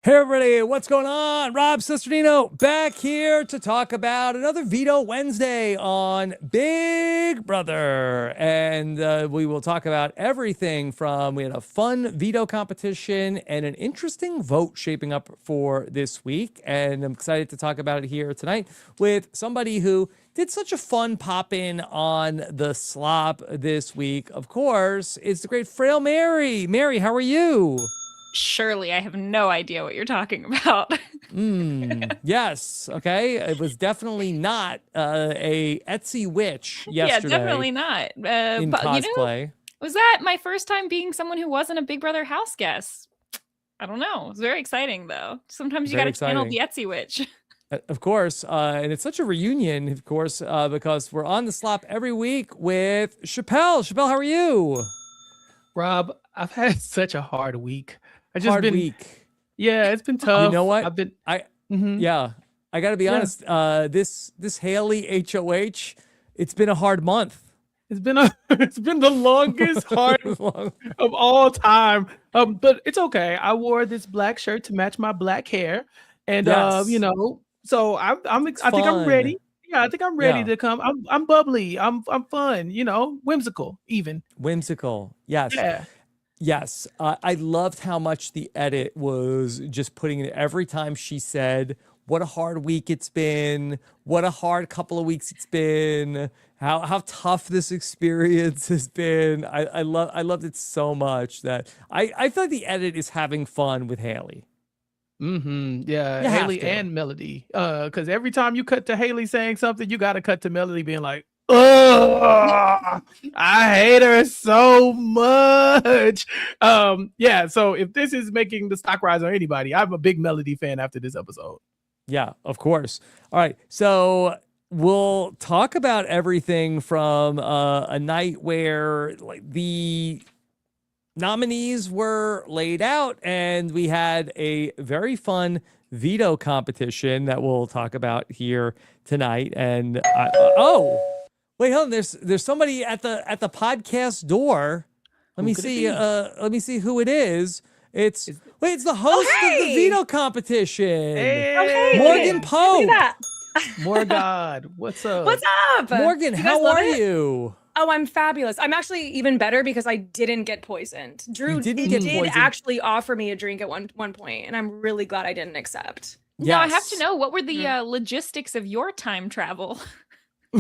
Hey everybody, what's going on? Rob Cesternino back here to talk about another Veto Wednesday on Big Brother. And we will talk about everything from, we had a fun veto competition and an interesting vote shaping up for this week. And I'm excited to talk about it here tonight with somebody who did such a fun pop-in on the slop this week. Of course, it's the great Frail Mary. Mary, how are you? Surely, I have no idea what you're talking about. Yes. Okay. It was definitely not a Etsy witch Yeah, yesterday definitely not. in But cosplay. was that my first time being someone who wasn't a Big Brother house guest? I don't know. It's very exciting though. Sometimes you got Very to channel exciting. the Etsy witch. Of course. And it's such a reunion, of course, because we're on the slop every week with Chappell. Chappell, how are you? Rob, I've had such a hard week. I just Hard been, week. yeah, it's been You know tough. what? I've been, I, hmm yeah, I got to be yeah, honest. This Haley HOH, it's been a hard month. it's been the longest hardest of all time. But it's okay. I wore this black shirt to match my black hair, and Yes. so It's I think I'm fun. ready. Yeah, I think I'm ready Yeah. to come. I'm bubbly. I'm fun. Whimsical even. Whimsical. Yes. Yeah. Yes, I loved how much the edit was just putting it every time she said, "What a hard week it's been. What a hard couple of weeks it's been. How tough this experience has been." I loved it so much that I feel like the edit is having fun with Haley. Yeah, You have Haley to. and Melody. Because every time you cut to Haley saying something, you got to cut to Melody being like, "Oh, I hate her so much." Yeah. So if this is making the stock rise on anybody, I'm a big Melody fan after this episode. Yeah, of course. All right, so we'll talk about everything from a night where like the nominees were laid out, and we had a very fun veto competition that we'll talk about here tonight. And oh, wait, hold on. There's somebody at the podcast door. Let Who me could it see. be? Let me see who it is. It's Is wait, it's the Oh, host of the hey! veto competition, Oh, hey! Look Morgan Hey, at Pope. that. Morgard, what's What's up? up? Morgan, Do you guys how love are it? you? Oh, I'm fabulous. I'm actually even better because I didn't get poisoned. You Drew didn't get did poisoned. actually offer me a drink at one point, and I'm really glad I didn't accept. Now I have to Yes. know, what were the Mhm. logistics of your time travel?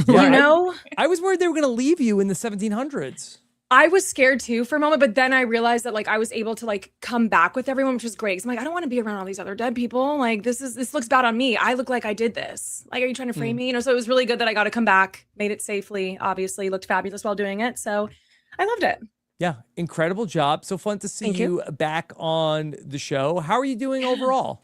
Yeah, You know, I was worried they were going to leave you in the 1700s. I was scared too for a moment, but then I realized that like I was able to like come back with everyone, which was great. 'Cause I'm like, I don't want to be around all these other dead people. Like this looks bad on me. I look like I did this. Like, are you trying to frame Mm. me? So it was really good that I got to come back, made it safely, obviously, looked fabulous while doing it. So I loved it. Yeah, incredible job. So fun to see Thank you. you back on the show. How are you doing overall?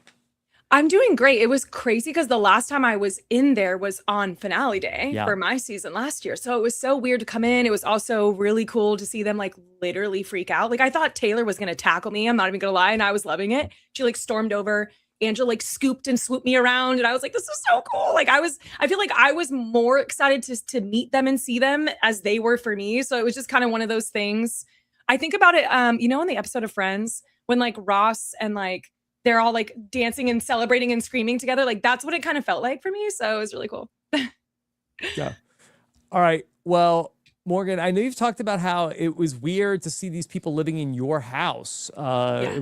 I'm doing great. It was crazy because the last time I was in there was on finale day Yeah. for my season last year. So it was so weird to come in. It was also really cool to see them like literally freak out. Like I thought Taylor was going to tackle me. I'm not even going to lie. And I was loving it. She like stormed over. Angela like scooped and swooped me around. And I was like, this is so cool. I feel like I was more excited to meet them and see them as they were for me. So it was just kind of one of those things. I think about it, in the episode of Friends when like Ross and like they're all like dancing and celebrating and screaming together. Like that's what it kind of felt like for me. So it was really cool. Yeah. All right. Well, Morgan, I know you've talked about how it was weird to see these people living in your house. Yeah.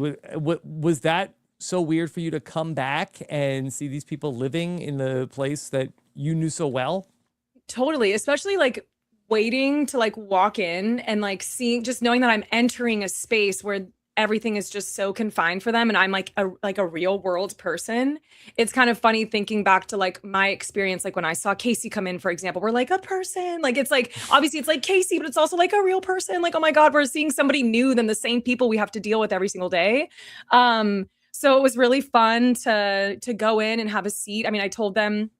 Was that so weird for you to come back and see these people living in the place that you knew so well? Totally. Especially like waiting to like walk in and like seeing just knowing that I'm entering a space where everything is just so confined for them and I'm like a real world person. It's kind of funny thinking back to like my experience like when I saw Casey come in, for example. We're like a person. Like it's like obviously it's like Casey, but it's also like a real person. Like, oh my God, we're seeing somebody new than the same people we have to deal with every single day. So it was really fun to go in and have a seat. I mean, I told them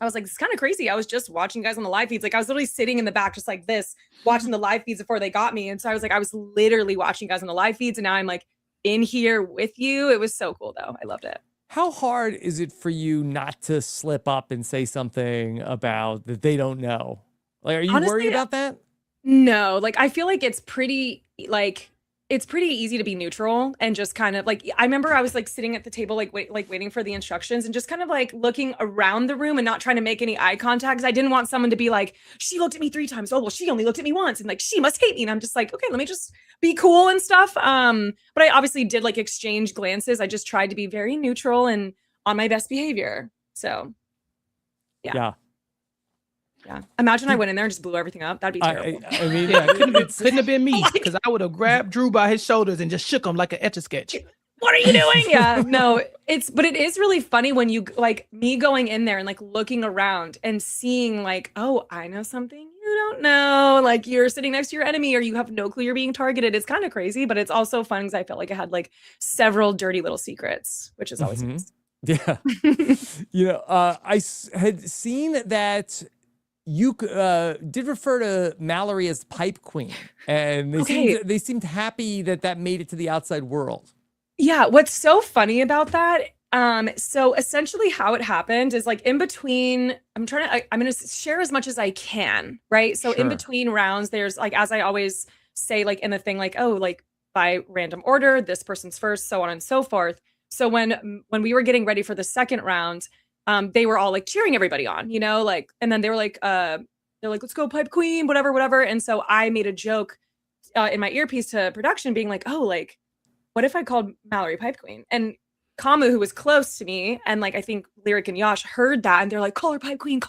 I was like, it's kind of crazy. I was just watching you guys on the live feeds. Like I was literally sitting in the back, just like this, watching the live feeds before they got me. And so I was like, I was literally watching you guys on the live feeds. And now I'm like in here with you. It was so cool though. I loved it. How hard is it for you not to slip up and say something about that they don't know? Like, are you worried Honestly, about that? no, like I feel like it's pretty like it's pretty easy to be neutral and just kind of like, I remember I was like sitting at the table, like waiting for the instructions and just kind of like looking around the room and not trying to make any eye contact, because I didn't want someone to be like, she looked at me 3 times. Oh, well, she only looked at me once, and like, she must hate me. And I'm just like, okay, let me just be cool and stuff. But I obviously did like exchange glances. I just tried to be very neutral and on my best behavior. So yeah. Imagine I went in there and just blew everything up. That'd be terrible. I mean, Yeah, couldn't have been me, because I would have grabbed Drew by his shoulders and just shook him like an Etch-a-Sketch. What are you doing? Yeah, no, but it is really funny when you like me going in there and like looking around and seeing like, oh, I know something you don't know. Like you're sitting next to your enemy or you have no clue you're being targeted. It's kind of crazy, but it's also fun because I felt like I had like several dirty little secrets, which is always nice. Yeah. I had seen that you did refer to Mallory as Pipe Queen, and they seemed happy that made it to the outside world. Yeah, what's so funny about that? So essentially how it happened is like in between, I'm going to share as much as I can, right? So in between rounds, there's like, as I always say, like in the thing, like, oh, like by random order, this person's first, so on and so forth. So when we were getting ready for the second round, they were all like cheering everybody on, like, and then they were like, let's go Pipe Queen, whatever. And so I made a joke in my earpiece to production being like, oh, like, what if I called Mallory Pipe Queen? And Kamu, who was close to me, and like I think Lyric and Yash heard that, and they're like, call her Pipe Queen.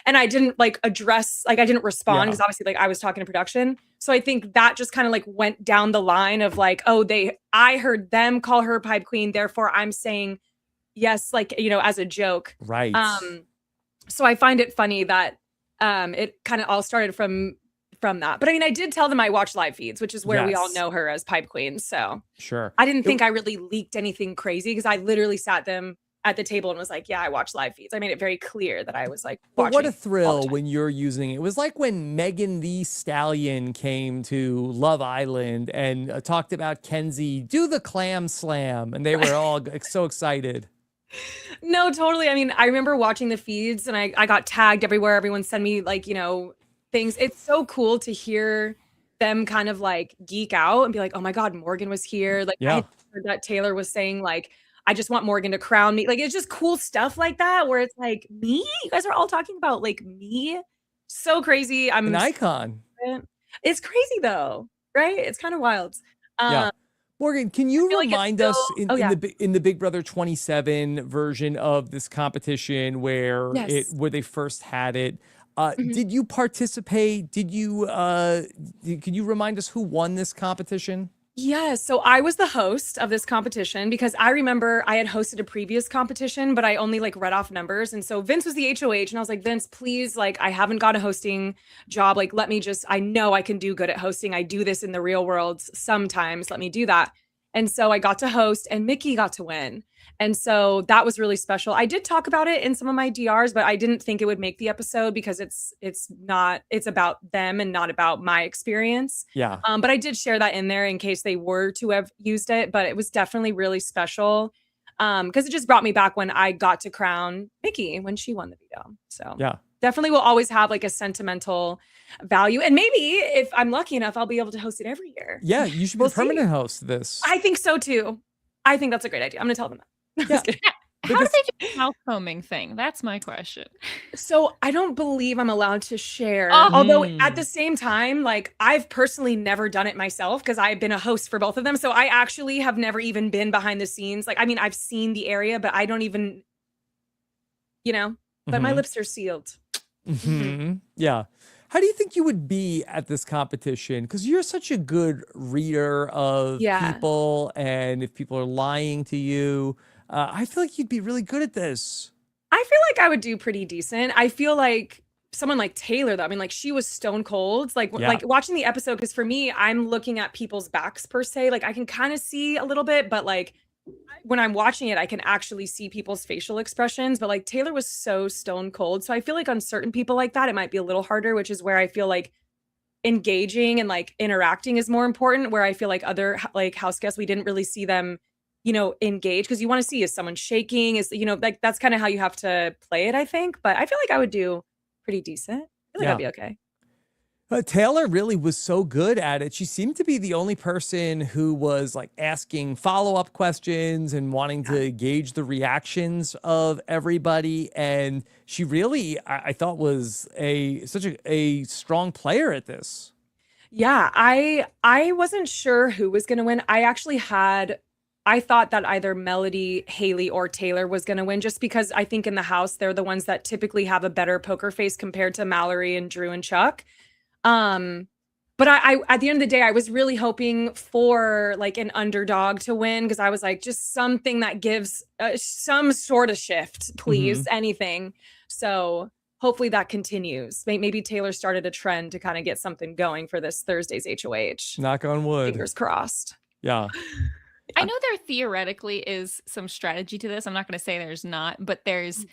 And I didn't like address, like I didn't respond because obviously like I was talking to production. So I think that just kind of like went down the line of like, oh, I heard them call her Pipe Queen, therefore I'm saying yes, like, as a joke. Right. So I find it funny that it kind of all started from that. But I mean, I did tell them I watch live feeds, which is where we all know her as Pipe Queen. So sure. I didn't think I really leaked anything crazy because I literally sat them at the table and was like, yeah, I watch live feeds. I made it very clear that I was like watching. But what a thrill when you're using it. It was like when Megan Thee Stallion came to Love Island and talked about Kenzie, do the clam slam. And they were all so excited. No, totally. I mean, I remember watching the feeds and I got tagged everywhere. Everyone sent me like, things. It's so cool to hear them kind of like geek out and be like, oh my God, Morgan was here. Like I heard that Taylor was saying like, I just want Morgan to crown me. Like, it's just cool stuff like that where it's like, me? You guys are all talking about like me? So crazy. I'm an icon. It's crazy though, right? It's kind of wild. Morgan, can you remind us in the Big Brother 27 version of this competition where they first had it? Did you participate? Can you remind us who won this competition? Yeah, so I was the host of this competition because I remember I had hosted a previous competition, but I only like read off numbers. And so Vince was the HOH and I was like, Vince, please, like, I haven't got a hosting job. Like, I know I can do good at hosting. I do this in the real world sometimes. Let me do that. And so I got to host and Mickey got to win. And so that was really special. I did talk about it in some of my DRs, but I didn't think it would make the episode because it's about them and not about my experience. Yeah. But I did share that in there in case they were to have used it, but it was definitely really special. Because it just brought me back when I got to crown Mickey when she won the veto. So definitely will always have like a sentimental value. And maybe if I'm lucky enough, I'll be able to host it every year. Yeah, you should be a permanent host of this. I think so too. I think that's a great idea. I'm gonna tell them that. Yeah. How do they do the house combing thing? That's my question. So I don't believe I'm allowed to share. Although at the same time, like I've personally never done it myself because I've been a host for both of them. So I actually have never even been behind the scenes. Like, I mean, I've seen the area, but I don't even, but my lips are sealed. Yeah. How do you think you would be at this competition? Because you're such a good reader of people, and if people are lying to you, I feel like you'd be really good at this. I feel like I would do pretty decent. I feel like someone like Taylor, though, I mean, like she was stone cold. Like watching the episode, because for me, I'm looking at people's backs per se. Like I can kind of see a little bit, but like when I'm watching it, I can actually see people's facial expressions. But like Taylor was so stone cold. So I feel like on certain people like that, it might be a little harder, which is where I feel like engaging and like interacting is more important. Where I feel like other like house guests, we didn't really see them, engage, because you want to see, is someone shaking? Is, like that's kind of how you have to play it, I think. But I feel like I would do pretty decent. I feel like I'd be okay. Taylor really was so good at it. She seemed to be the only person who was like asking follow-up questions and wanting to gauge the reactions of everybody. And she really, I thought, was such a strong player at this. Yeah, I wasn't sure who was going to win. I thought that either Melody, Haley, or Taylor was going to win, just because I think in the house they're the ones that typically have a better poker face compared to Mallory and Drew and Chuck. But I at the end of the day, I was really hoping for like an underdog to win, because I was like, just something that gives some sort of shift, please, anything. So hopefully that continues. Maybe Taylor started a trend to kind of get something going for this Thursday's HOH. Knock on wood. Fingers crossed. Yeah. I know there theoretically is some strategy to this. I'm not going to say there's not, but there's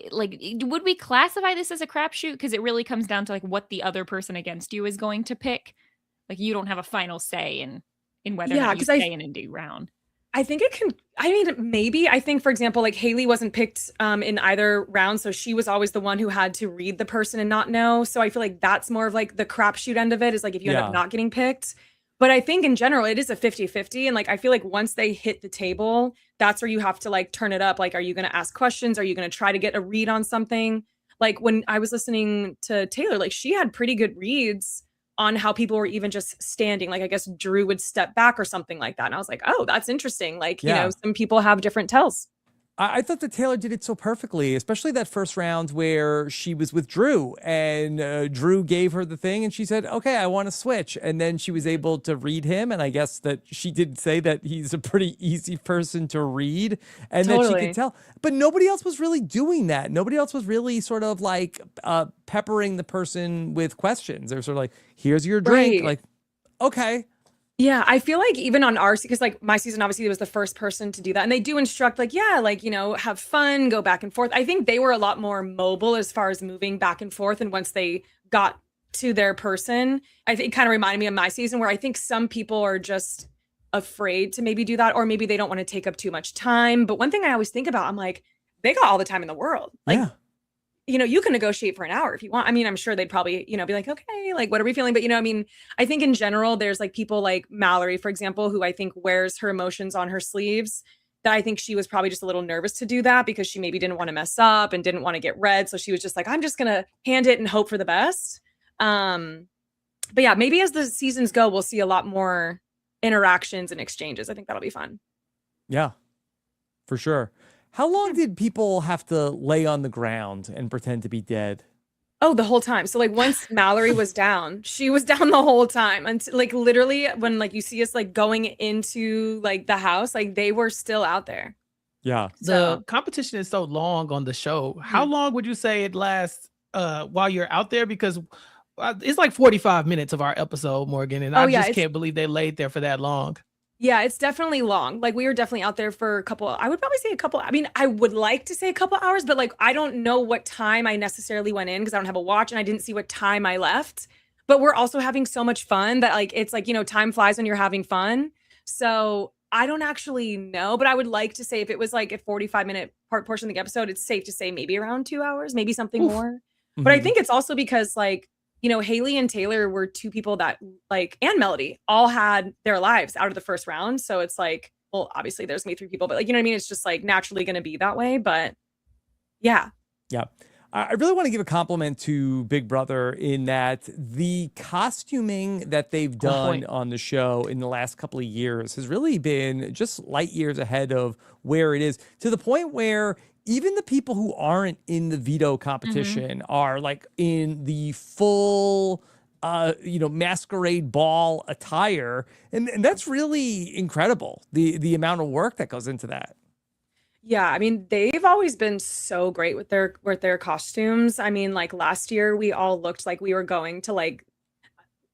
like, would we classify this as a crapshoot? Because it really comes down to like what the other person against you is going to pick. Like you don't have a final say in whether or not you stay in and do round. I think it can, I mean, maybe. I think, for example, like Haley wasn't picked in either round, so she was always the one who had to read the person and not know. So I feel like that's more of like the crapshoot end of it, is like if you end up not getting picked. But I think in general, it is a 50-50. And like, I feel like once they hit the table, that's where you have to like turn it up. Like, are you going to ask questions? Are you going to try to get a read on something? Like when I was listening to Taylor, like she had pretty good reads on how people were even just standing. Like, I guess Drew would step back or something like that. And I was like, oh, that's interesting. Like, you know, some people have different tells. I thought that Taylor did it so perfectly, especially that first round where she was with Drew and Drew gave her the thing and she said, okay, I want to switch. And then she was able to read him. And I guess that she did say that he's a pretty easy person to read and that she could tell. But nobody else was really doing that. Nobody else was really sort of like peppering the person with questions. They're sort of like, here's your drink. Like, okay. Yeah, I feel like even on our, because like my season obviously was the first person to do that. And they do instruct like, yeah, like, you know, have fun, go back and forth. I think they were a lot more mobile as far as moving back and forth. And once they got to their person, I think it kind of reminded me of my season, where I think some people are just afraid to maybe do that, or maybe they don't want to take up too much time. But one thing I always think about, I'm like, they got all the time in the world. Like, you know, you can negotiate for an hour if you want. I mean, I'm sure they'd probably, you know, be like, okay, like, what are we feeling? But, you know, I mean, I think in general, there's like people like Mallory, for example, who I think wears her emotions on her sleeves, that I think she was probably just a little nervous to do that because she maybe didn't want to mess up and didn't want to get read. So she was just like, I'm just going to hand it and hope for the best. But yeah, maybe as the seasons go, we'll see a lot more interactions and exchanges. I think that'll be fun. Yeah, for sure. How long did people have to lay on the ground and pretend to be dead? Oh, the whole time. So like once Mallory was down, she was down the whole time. And like literally when like you see us like going into like the house, like they were still out there. Yeah. The competition is so long on the show. How long would you say it lasts while you're out there? Because it's like 45 minutes of our episode, Morgan. And I just can't believe they laid there for that long. Yeah, it's definitely long. Like we were definitely out there for a couple, I would probably say a couple, I mean, I would like to say a couple hours, but like, I don't know what time I necessarily went in because I don't have a watch and I didn't see what time I left, but we're also having so much fun that like, it's like, you know, time flies when you're having fun. So I don't actually know, but I would like to say if it was like a 45-minute portion of the episode, it's safe to say maybe around 2 hours, maybe something more. But I think it's also because like, you know, Haley and Taylor were two people that like, and Melody all had their lives out of the first round. So it's like, well, obviously there's me 3 people, but like, you know what I mean? It's just like naturally going to be that way. But yeah. Yeah. I really want to give a compliment to Big Brother in that the costuming that they've done on the show in the last couple of years has really been just light years ahead of where it is, to the point where even the people who aren't in the veto competition are like in the full, you know, masquerade ball attire. And that's really incredible. The amount of work that goes into that. Yeah. I mean, they've always been so great with their costumes. I mean, like last year we all looked like we were going to like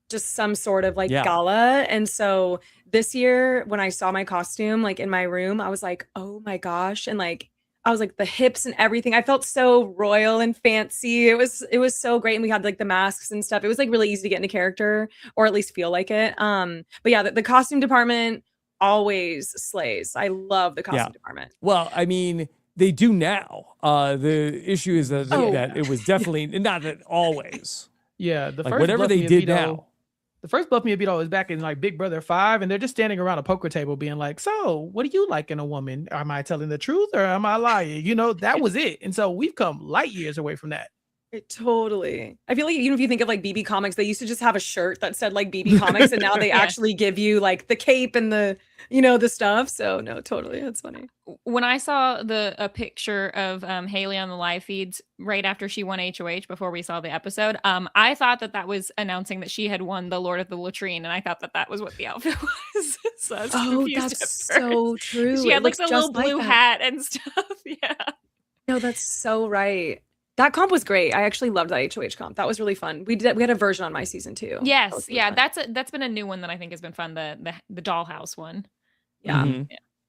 just some sort of like gala. And so this year when I saw my costume, like in my room, I was like, oh my gosh. And like, I was like the hips and everything. I felt so royal and fancy. It was so great. And we had like the masks and stuff. It was like really easy to get into character or at least feel like it. But yeah, the costume department always slays. I love the costume department. Well, I mean, they do now. The issue is that it was definitely not that always. Yeah, the Like first whatever Bluff they Me a did Veto- now. The first Bluff Me a Veto was back in like Big Brother 5, and they're just standing around a poker table being like, so what do you like in a woman? Am I telling the truth or am I lying? You know, that was it. And so we've come light years away from that. Totally. I feel like even if you think of like BB Comics, they used to just have a shirt that said like BB Comics, and now they Yeah. actually give you like the cape and the, you know, the stuff. So no, totally. That's funny. When I saw a picture of Haley on the live feeds right after she won HOH before we saw the episode, I thought that was announcing that she had won the Lord of the Latrine, and I thought that was what the outfit was. So I was confused that's at first. so true. She had It like looks the little just like blue that. hat and stuff. Yeah. No, that's so right. That comp was great. I actually loved that HOH comp. That was really fun. We had a version on my season too. That Yes, was really yeah, fun. that's been a new one that I think has been fun. The dollhouse one. Yeah. Mhm.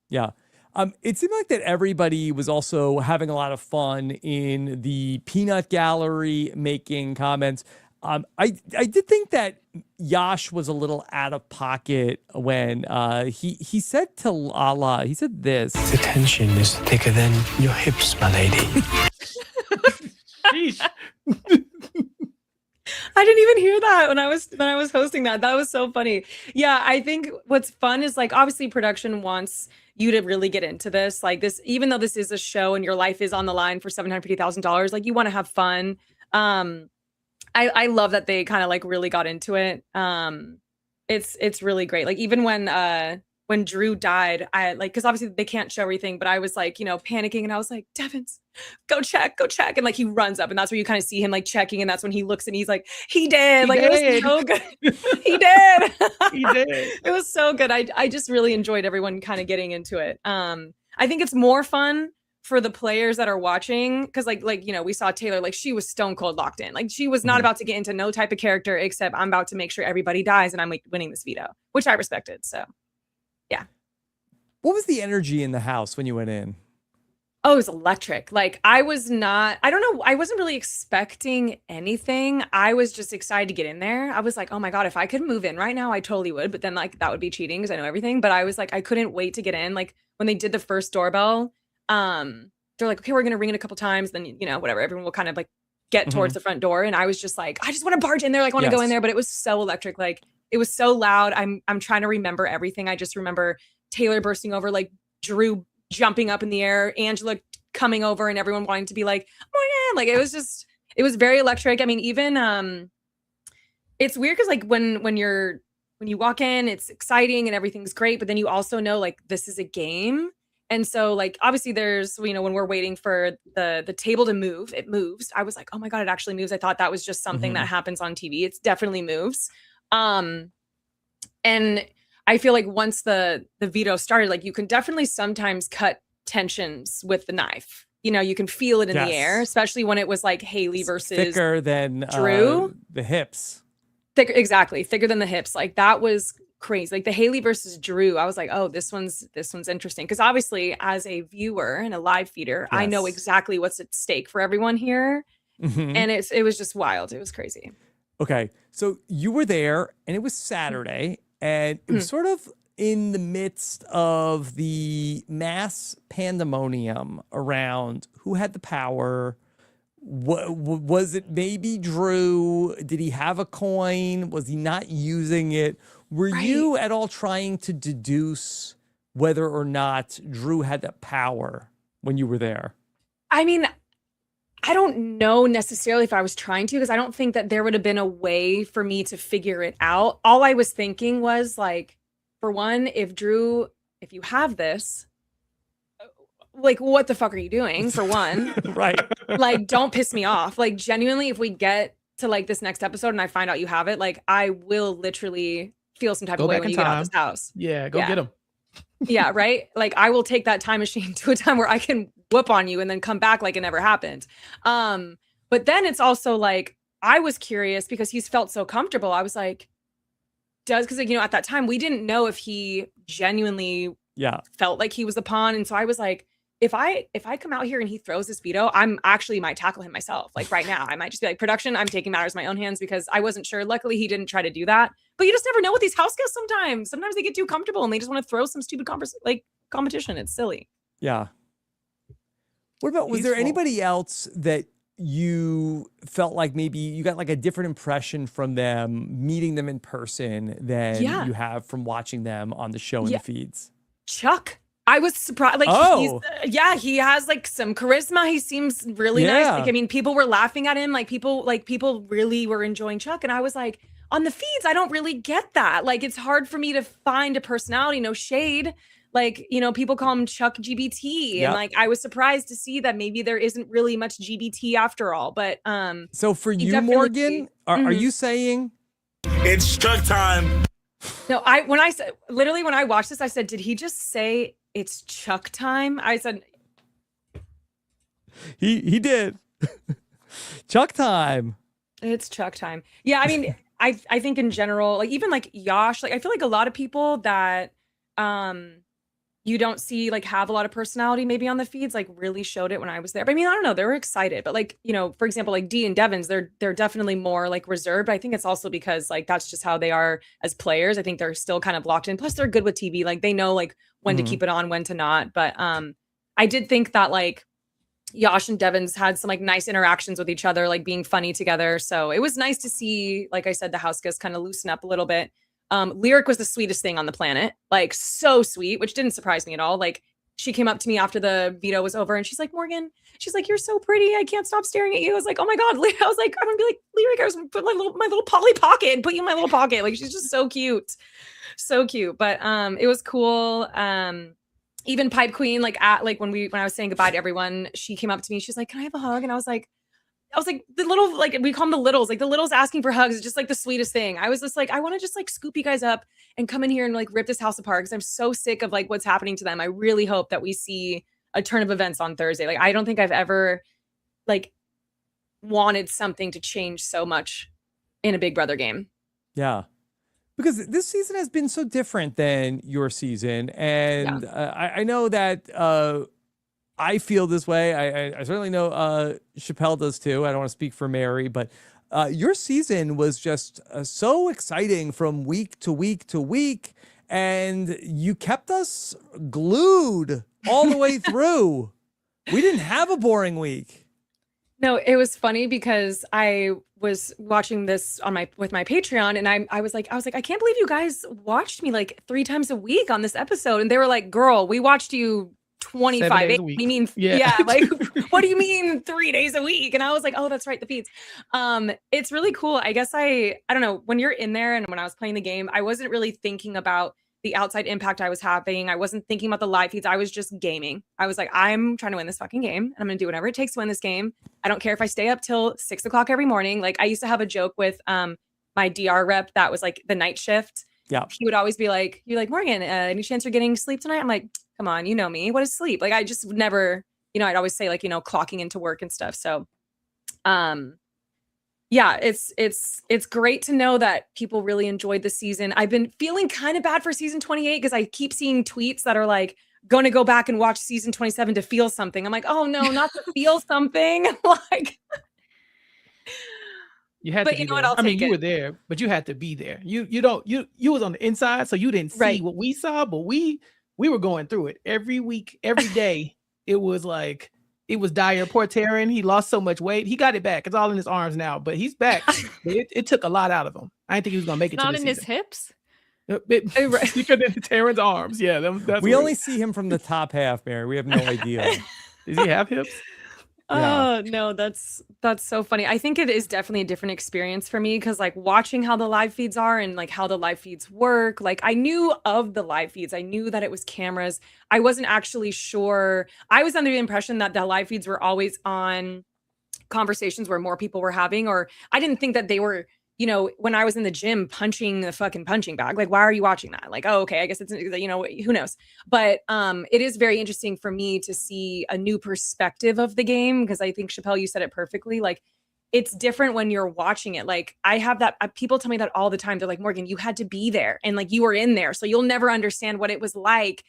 Yeah. It seemed like that everybody was also having a lot of fun in the peanut gallery making comments. I did think that Yash was a little out of pocket when he said to Lala, he said this. The tension is thicker than your hips, my lady. Sheesh. I didn't even hear that when I was hosting that. That was so funny. Yeah, I think what's fun is like obviously production wants you to really get into this. Like this, even though this is a show and your life is on the line for $750,000, like you want to have fun. I love that they kind of like really got into it. It's really great. Like even when Drew died, I like, because obviously they can't show everything, but I was like, you know, panicking, and I was like, Devens, go check. And like he runs up, and that's where you kind of see him like checking, and that's when he looks and he's like, he did. Like it was so good. He did. He did. It was so good. I just really enjoyed everyone kind of getting into it. I think it's more fun for the players that are watching, because like you know, we saw Taylor, like she was stone cold locked in. Like she was not about to get into no type of character except I'm about to make sure everybody dies and I'm like winning this veto, which I respected. So yeah. What was the energy in the house when you went in? Oh, it was electric. Like I wasn't really expecting anything. I was just excited to get in there. I was like, oh my God, if I could move in right now, I totally would. But then like that would be cheating because I know everything. But I was like, I couldn't wait to get in. Like when they did the first doorbell, they're like, okay, we're gonna ring it a couple times, then you know, whatever. Everyone will kind of like get towards the front door. And I was just like, I just want to barge in there, like want to go in there. But it was so electric. Like it was so loud. I'm trying to remember everything. I just remember Taylor bursting over, like Drew jumping up in the air, Angela coming over, and everyone wanting to be like, oh yeah, like it was very electric. I mean, even it's weird because like when you walk in, it's exciting and everything's great, but then you also know like this is a game. And so like obviously there's, you know, when we're waiting for the table to move, it moves. I was like, oh my God, it actually moves. I thought that was just something that happens on TV. It definitely moves. And I feel like once the veto started, like you can definitely sometimes cut tensions with the knife. You know, you can feel it in the air, especially when it was like Haley versus thicker than Drew. The hips. Exactly. Thicker than the hips. Like that was crazy. Like the Haley versus Drew, I was like, oh, this one's interesting. Because obviously as a viewer and a live feeder, I know exactly what's at stake for everyone here. And it was just wild. It was crazy. Okay. So you were there and it was Saturday and it was sort of in the midst of the mass pandemonium around who had the power. Was it maybe Drew? Did he have a coin? Was he not using it? Were you at all trying to deduce whether or not Drew had that power when you were there? I mean, I don't know necessarily if I was trying to, because I don't think that there would have been a way for me to figure it out. All I was thinking was like, for one, if you have this, like, what the fuck are you doing? For one, Right. Like, don't piss me off. Like, genuinely, if we get to like this next episode and I find out you have it, like, I will literally feel some type of way when you get out of this house. Yeah, go get him. Yeah, right. Like, I will take that time machine to a time where I can whoop on you and then come back like it never happened. But then it's also like, I was curious because he's felt so comfortable. I was like, because like, you know, at that time we didn't know if he genuinely felt like he was the pawn. And so I was like, if I come out here and he throws this veto, I'm actually might tackle him myself. Like right now, I might just be like, production, I'm taking matters in my own hands, because I wasn't sure. Luckily, he didn't try to do that. But you just never know with these house guests sometimes. Sometimes they get too comfortable and they just want to throw some stupid competition. It's silly. Yeah. What about, was there anybody else that you felt like maybe you got like a different impression from them meeting them in person than Yeah. you have from watching them on the show and Yeah. the feeds. Chuck. I was surprised. Like, Oh. he has like some charisma. He seems really nice. Yeah. Like, I mean, people were laughing at him. Like people really were enjoying Chuck. And I was like, on the feeds, I don't really get that. Like, it's hard for me to find a personality. No shade. Like, you know, people call him Chuck GBT. Yep. And like, I was surprised to see that maybe there isn't really much GBT after all. But so for he you, definitely- Morgan, are you saying It's Chuck time? No, when I watched this, I said, did he just say it's Chuck time? I said, he did. Chuck time. it's Chuck time. Yeah, I mean, I think in general, like even like Yash, like I feel like a lot of people that you don't see like have a lot of personality maybe on the feeds like really showed it when I was there. But I mean, I don't know, they were excited. But like, you know, for example, like Dee and Devens, they're definitely more like reserved. I think it's also because like that's just how they are as players. I think they're still kind of locked in. Plus they're good with TV. Like they know like when to keep it on, when to not. But I did think that like Yash and Devens had some like nice interactions with each other, like being funny together. So it was nice to see, like I said, the house guests kind of loosen up a little bit. Lyric was the sweetest thing on the planet, like so sweet, which didn't surprise me at all. Like she came up to me after the veto was over and she's like, Morgan, she's like, you're so pretty. I can't stop staring at you. I was like, oh my God. I was like, I'm gonna be like, Lyric, I was gonna put my little Polly Pocket and put you in my little pocket. Like she's just so cute. So cute. But it was cool. Even Pipe Queen, like when I was saying goodbye to everyone, she came up to me. She's like, can I have a hug? And I was like, the little, like we call them the littles, like the littles asking for hugs is just like the sweetest thing. I was just like, I want to just like scoop you guys up and come in here and like rip this house apart because I'm so sick of like what's happening to them. I really hope that we see a turn of events on Thursday. Like I don't think I've ever like wanted something to change so much in a Big Brother game. Yeah. Because this season has been so different than your season. And I know that I feel this way. I certainly know Chappell does too. I don't want to speak for Mary, but your season was just so exciting from week to week to week. And you kept us glued all the way through. We didn't have a boring week. No, it was funny because I was watching this with my Patreon and I was like, I can't believe you guys watched me like 3 times a week on this episode. And they were like, girl, we watched you 25 days a week. You mean, yeah, like, what do you mean 3 days a week? And I was like, oh, that's right, the feeds. It's really cool. I guess I don't know, when you're in there and when I was playing the game, I wasn't really thinking about the outside impact I was having. I wasn't thinking about the live feeds. I was just gaming. I was like, I'm trying to win this fucking game and I'm going to do whatever it takes to win this game. I don't care if I stay up till 6 o'clock every morning. Like I used to have a joke with my DR rep that was like the night shift. Yeah. He would always be like, you're like, Morgan, any chance you're getting sleep tonight? I'm like, come on, you know me. What is sleep? Like I just would never, you know, I'd always say like, you know, clocking into work and stuff. So yeah, it's great to know that people really enjoyed the season. I've been feeling kind of bad for season 28 because I keep seeing tweets that are like, going to go back and watch season 27 to feel something. I'm like, oh no, not to feel something. Like, you had but to be you know there. what? I'll take you it. were there, but you had to be there. You was on the inside, so you didn't see what we saw, but we were going through it every week, every day. It was like, it was dire. Poor Taryn, he lost so much weight. He got it back. It's all in his arms now, but he's back. But it took a lot out of him. I didn't think he was gonna make it. Not to in the his season. hips. Because in Taryn's arms. Yeah, that's we only see him from the top half, Mary. We have no idea. Does he have hips? Yeah. Oh no, that's so funny. I think it is definitely a different experience for me because like watching how the live feeds are and like how the live feeds work. Like I knew of the live feeds. I knew that it was cameras. I wasn't actually sure. I was under the impression that the live feeds were always on conversations where more people were having, or I didn't think that they were, you know, when I was in the gym punching the fucking punching bag. Like, why are you watching that? Like, oh, okay, I guess it's, you know, who knows? But it is very interesting for me to see a new perspective of the game because I think, Chappell, you said it perfectly. Like, it's different when you're watching it. Like, I have that, people tell me that all the time. They're like, Morgan, you had to be there and like you were in there. So you'll never understand what it was like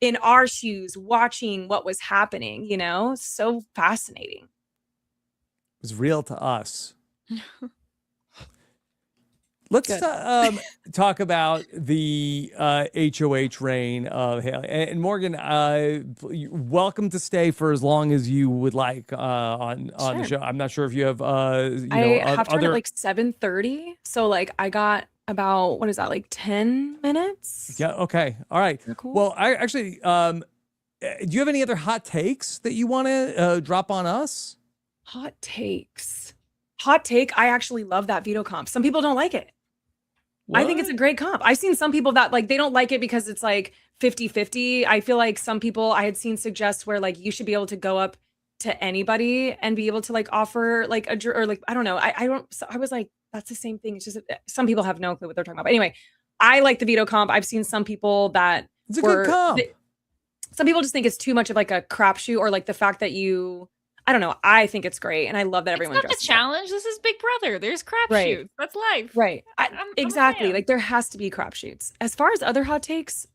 in our shoes watching what was happening, you know? So fascinating. It was real to us. Let's Good. talk about the HOH reign of Haley. And Morgan, you're welcome to stay for as long as you would like on the Sure. show. I'm not sure if you have I have to run other at like 7:30. So like I got about, what is that, like 10 minutes? Yeah. Okay. All right. You're cool. Well, I actually, do you have any other hot takes that you want to drop on us? Hot takes. Hot take. I actually love that veto comp. Some people don't like it. I think it's a great comp. I've seen some people that like, they don't like it because it's like 50-50. I feel like some people I had seen suggest where like you should be able to go up to anybody and be able to like offer like or like, I don't know. I don't, so I was like, that's the same thing. It's just some people have no clue what they're talking about. But anyway, I like the veto comp. I've seen some people that It's a good comp. Some people just think it's too much of like a crapshoot, or like the fact that I don't know. I think it's great, and I love that everyone It's not the dresses up. challenge. This is Big Brother. There's crapshoots. Right. That's life. Right. I'm a Exactly. fan. Like there has to be crapshoots. As far as other hot takes,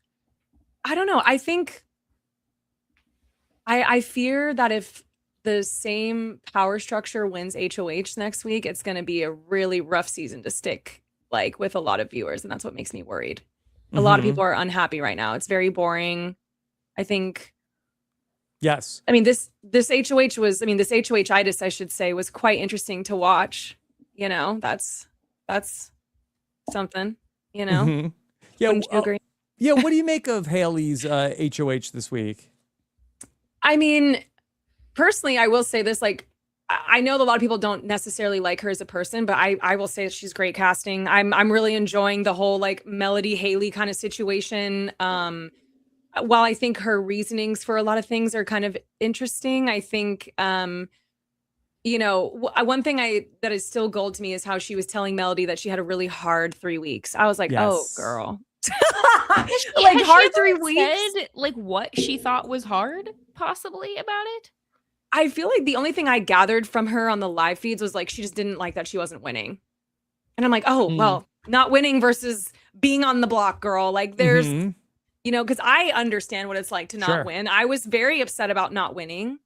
I don't know. I think I fear that if the same power structure wins HOH next week, it's going to be a really rough season to stick like with a lot of viewers, and that's what makes me worried. A lot of people are unhappy right now. It's very boring. I think. Yes. I mean, this HOH was, I mean, this HOH-itis, I should say, was quite interesting to watch. You know, that's something, you know? Yeah. Wouldn't you agree? Yeah. What do you make of Haley's HOH this week? I mean, personally, I will say this, like, I know a lot of people don't necessarily like her as a person, but I will say she's great casting. I'm really enjoying the whole like Melody Haley kind of situation. While I think her reasonings for a lot of things are kind of interesting, I think, you know, one thing that is still gold to me is how she was telling Melody that she had a really hard 3 weeks. I was like, oh, Yes. girl. Has Like hard she 3 ever weeks? said, like what she thought was hard, possibly, about it? I feel like the only thing I gathered from her on the live feeds was like she just didn't like that she wasn't winning. And I'm like, oh, well, not winning versus being on the block, girl. Like there's, you know, because I understand what it's like to not win. I was very upset about not winning.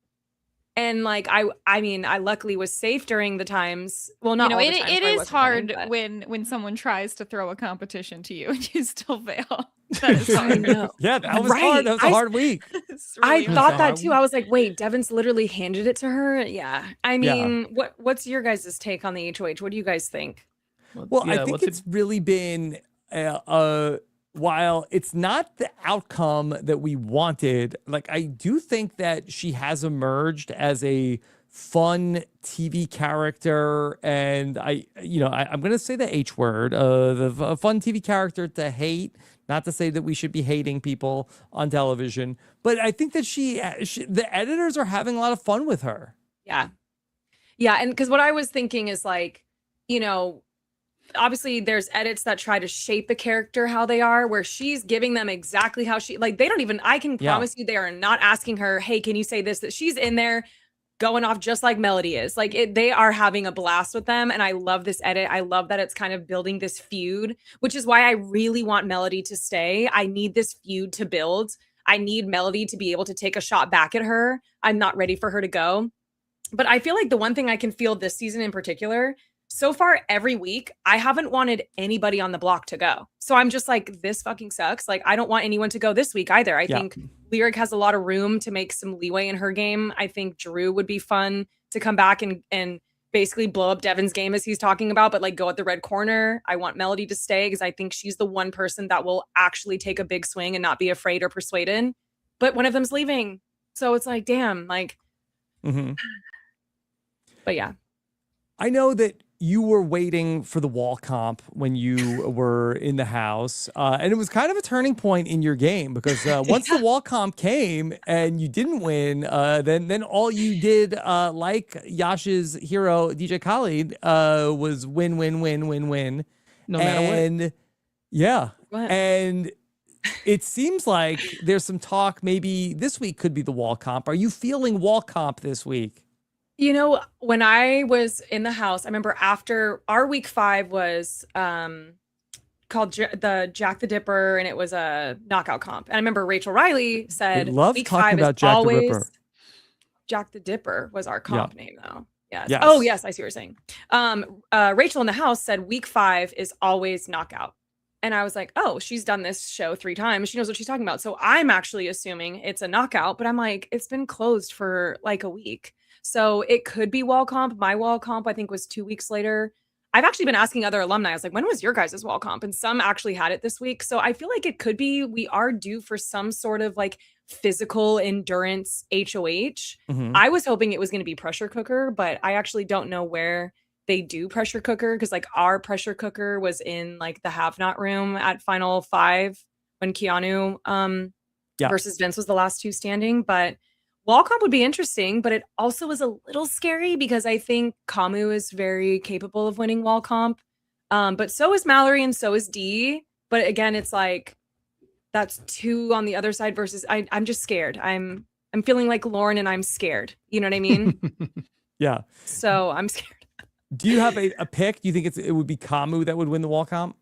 And like, I mean, I luckily was safe during the times. Well, not You know, all the times it where I is wasn't hard winning, when someone tries to throw a competition to you and you still fail. That is hard. I know. Yeah, that was Right. hard. That was a hard week. It's I really thought hard. that too. I was like, wait, Devens literally handed it to her. Yeah. I mean, what's your guys' take on the HOH? What do you guys think? Well, I think it's really been while it's not the outcome that we wanted, like I do think that she has emerged as a fun TV character, and I'm going to say the H word, the fun TV character to hate. Not to say that we should be hating people on television, but I think that the editors are having a lot of fun with her. Yeah. Yeah. And because what I was thinking is like, you know, obviously there's edits that try to shape the character how they are, where she's giving them exactly how she, like, they don't even, I can promise you they are not asking her, hey, can you say this? That she's in there going off just like Melody is. Like they are having a blast with them. And I love this edit. I love that it's kind of building this feud, which is why I really want Melody to stay. I need this feud to build. I need Melody to be able to take a shot back at her. I'm not ready for her to go. But I feel like the one thing I can feel this season in particular, so far every week, I haven't wanted anybody on the block to go. So I'm just like, this fucking sucks. Like, I don't want anyone to go this week either. I think Lyric has a lot of room to make some leeway in her game. I think Drew would be fun to come back and basically blow up Devens' game as he's talking about, but like go at the red corner. I want Melody to stay because I think she's the one person that will actually take a big swing and not be afraid or persuaded. But one of them's leaving. So it's like, damn, like, but yeah. I know that you were waiting for the wall comp when you were in the house, and it was kind of a turning point in your game because once the wall comp came and you didn't win, then all you did, like Yash's hero DJ Khaled, was win, no matter what. And yeah, and it seems like there's some talk maybe this week could be the wall comp. Are you feeling wall comp this week? You know, when I was in the house, I remember after our week 5 was called the Jack the Dipper, and it was a knockout comp. And I remember Rachel Riley said, love week talking 5 about is Jack the always Ripper. Jack the Dipper was our comp name, though. Yes. Yes. Oh, yes. I see what you're saying. Rachel in the house said week 5 is always knockout. And I was like, oh, she's done this show 3 times. She knows what she's talking about. So I'm actually assuming it's a knockout, but I'm like, it's been closed for like a week. So it could be wall comp. My wall comp, I think, was 2 weeks later. I've actually been asking other alumni. I was like, when was your guys' wall comp? And some actually had it this week. So I feel like it could be, we are due for some sort of like physical endurance HOH. Mhm. I was hoping it was going to be pressure cooker, but I actually don't know where they do pressure cooker, because like our pressure cooker was in like the have not room at final 5 when Keanu Yeah. versus Vince was the last 2 standing. But wall comp would be interesting, but it also is a little scary because I think Kamu is very capable of winning wall comp. But so is Mallory and so is Dee. But again, it's like that's 2 on the other side versus I'm just scared. I'm feeling like Lauren and I'm scared. You know what I mean? Yeah. So I'm scared. Do you have a pick? Do you think it would be Kamu that would win the wall comp?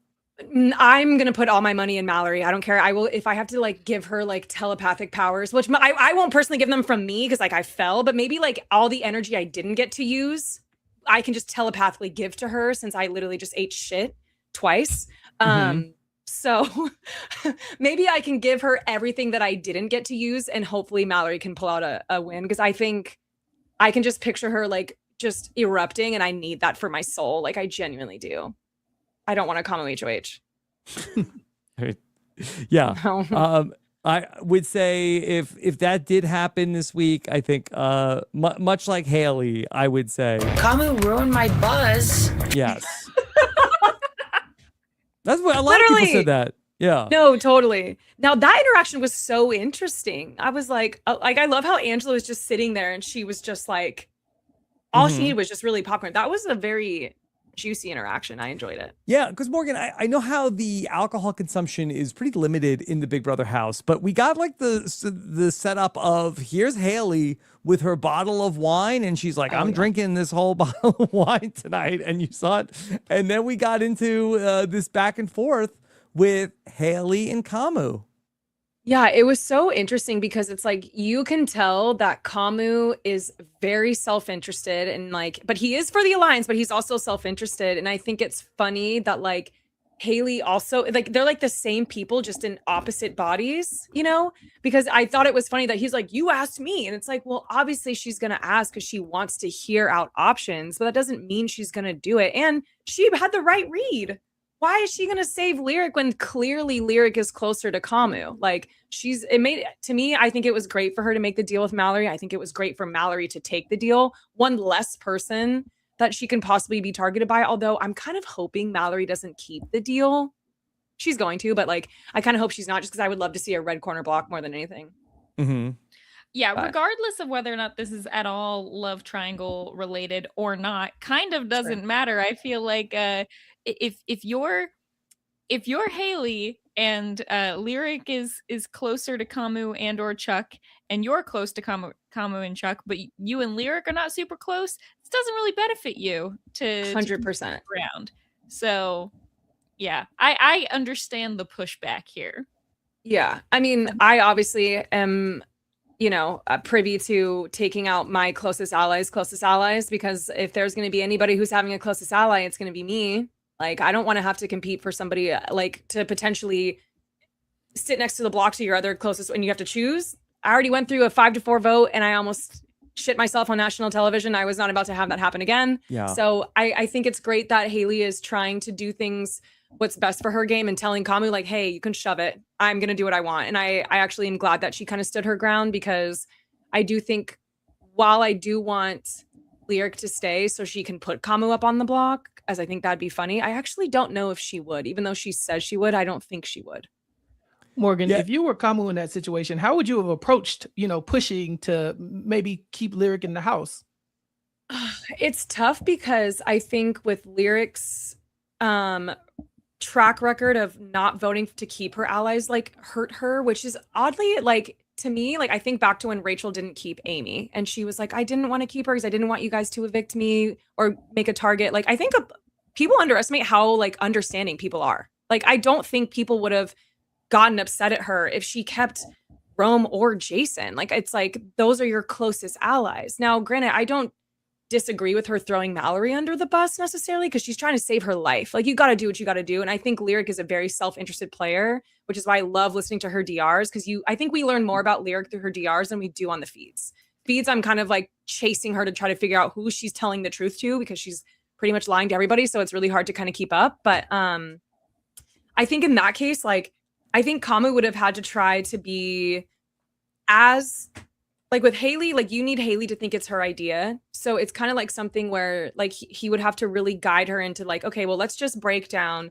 I'm gonna put all my money in Mallory. I don't care. I will, if I have to like give her like telepathic powers, which I won't personally give them from me because like I fell, but maybe like all the energy I didn't get to use, I can just telepathically give to her since I literally just ate shit twice. So maybe I can give her everything that I didn't get to use, and hopefully Mallory can pull out a win, because I think I can just picture her like just erupting, and I need that for my soul. Like I genuinely do. I don't want to combo HOH. Yeah. No. I would say if that did happen this week, I think much like Haley, I would say Kamu ruined my buzz. yes. That's what a lot of people said that. Yeah. No, totally. Now that interaction was so interesting. I was like I love how Angela was just sitting there and she was just like, all she needed was just really popcorn. That was a very juicy interaction. I enjoyed it. Yeah, because Morgan, I know how the alcohol consumption is pretty limited in the Big Brother house, but we got like the setup of here's Haley with her bottle of wine, and she's like, I'm drinking this whole bottle of wine tonight, and you saw it. And then we got into this back and forth with Haley and Kamu. Yeah, it was so interesting because it's like you can tell that Kamu is very self-interested and like, but he is for the alliance, but he's also self-interested. And I think it's funny that like Haley also, like they're like the same people, just in opposite bodies, you know, because I thought it was funny that he's like, you asked me. And it's like, well, obviously she's going to ask because she wants to hear out options, but that doesn't mean she's going to do it. And she had the right read. Why is she going to save Lyric when clearly Lyric is closer to Kamu? Like to me, I think it was great for her to make the deal with Mallory. I think it was great for Mallory to take the deal. One less person that she can possibly be targeted by. Although I'm kind of hoping Mallory doesn't keep the deal. She's going to, but like, I kind of hope she's not, just because I would love to see a red corner block more than anything. Mm-hmm. Yeah, But- regardless of whether or not this is at all love triangle related or not, kind of doesn't matter. I feel like if you're Haley and Lyric is closer to Kamu and or Chuck, and you're close to Kamu and Chuck, but you and Lyric are not super close, this doesn't really benefit you to 100%. around. So yeah, I understand the pushback here. Yeah. I mean, I obviously am, you know, privy to taking out my closest allies, because if there's going to be anybody who's having a closest ally, it's going to be me. Like, I don't want to have to compete for somebody, like, to potentially sit next to the block to your other closest, and you have to choose. I already went through a 5-4 vote, and I almost shit myself on national television. I was not about to have that happen again. Yeah. So I think it's great that Haley is trying to do things what's best for her game and telling Kamu, like, hey, you can shove it. I'm going to do what I want. And I actually am glad that she kind of stood her ground, because I do think, while I do want Lyric to stay so she can put Kamu up on the block, as I think that'd be funny, I actually don't know if she would. Even though she says she would, I don't think she would. Morgan, Yeah. if you were Kamu in that situation, how would you have approached, pushing to maybe keep Lyric in the house? It's tough because I think with Lyric's track record of not voting to keep her allies, like, hurt her, which is oddly, like, to me, like, I think back to when Rachel didn't keep Amy, and she was like, I didn't want to keep her because I didn't want you guys to evict me or make a target. Like, I think people underestimate how, like, understanding people are. Like, I don't think people would have gotten upset at her if she kept Rome or Jason. Like, it's like, those are your closest allies. Now, granted, I don't disagree with her throwing Mallory under the bus necessarily, because she's trying to save her life. Like, you got to do what you got to do. And I think Lyric is a very self-interested player, which is why I love listening to her DRs, because I think we learn more about Lyric through her DRs than we do on the feeds. Feeds, I'm kind of like chasing her to try to figure out who she's telling the truth to, because she's pretty much lying to everybody. So it's really hard to kind of keep up. But I think in that case, like, I think Kamu would have had to try to be as, like with Haley, like you need Haley to think it's her idea. So it's kind of like something where like he would have to really guide her into like, okay, well, let's just break down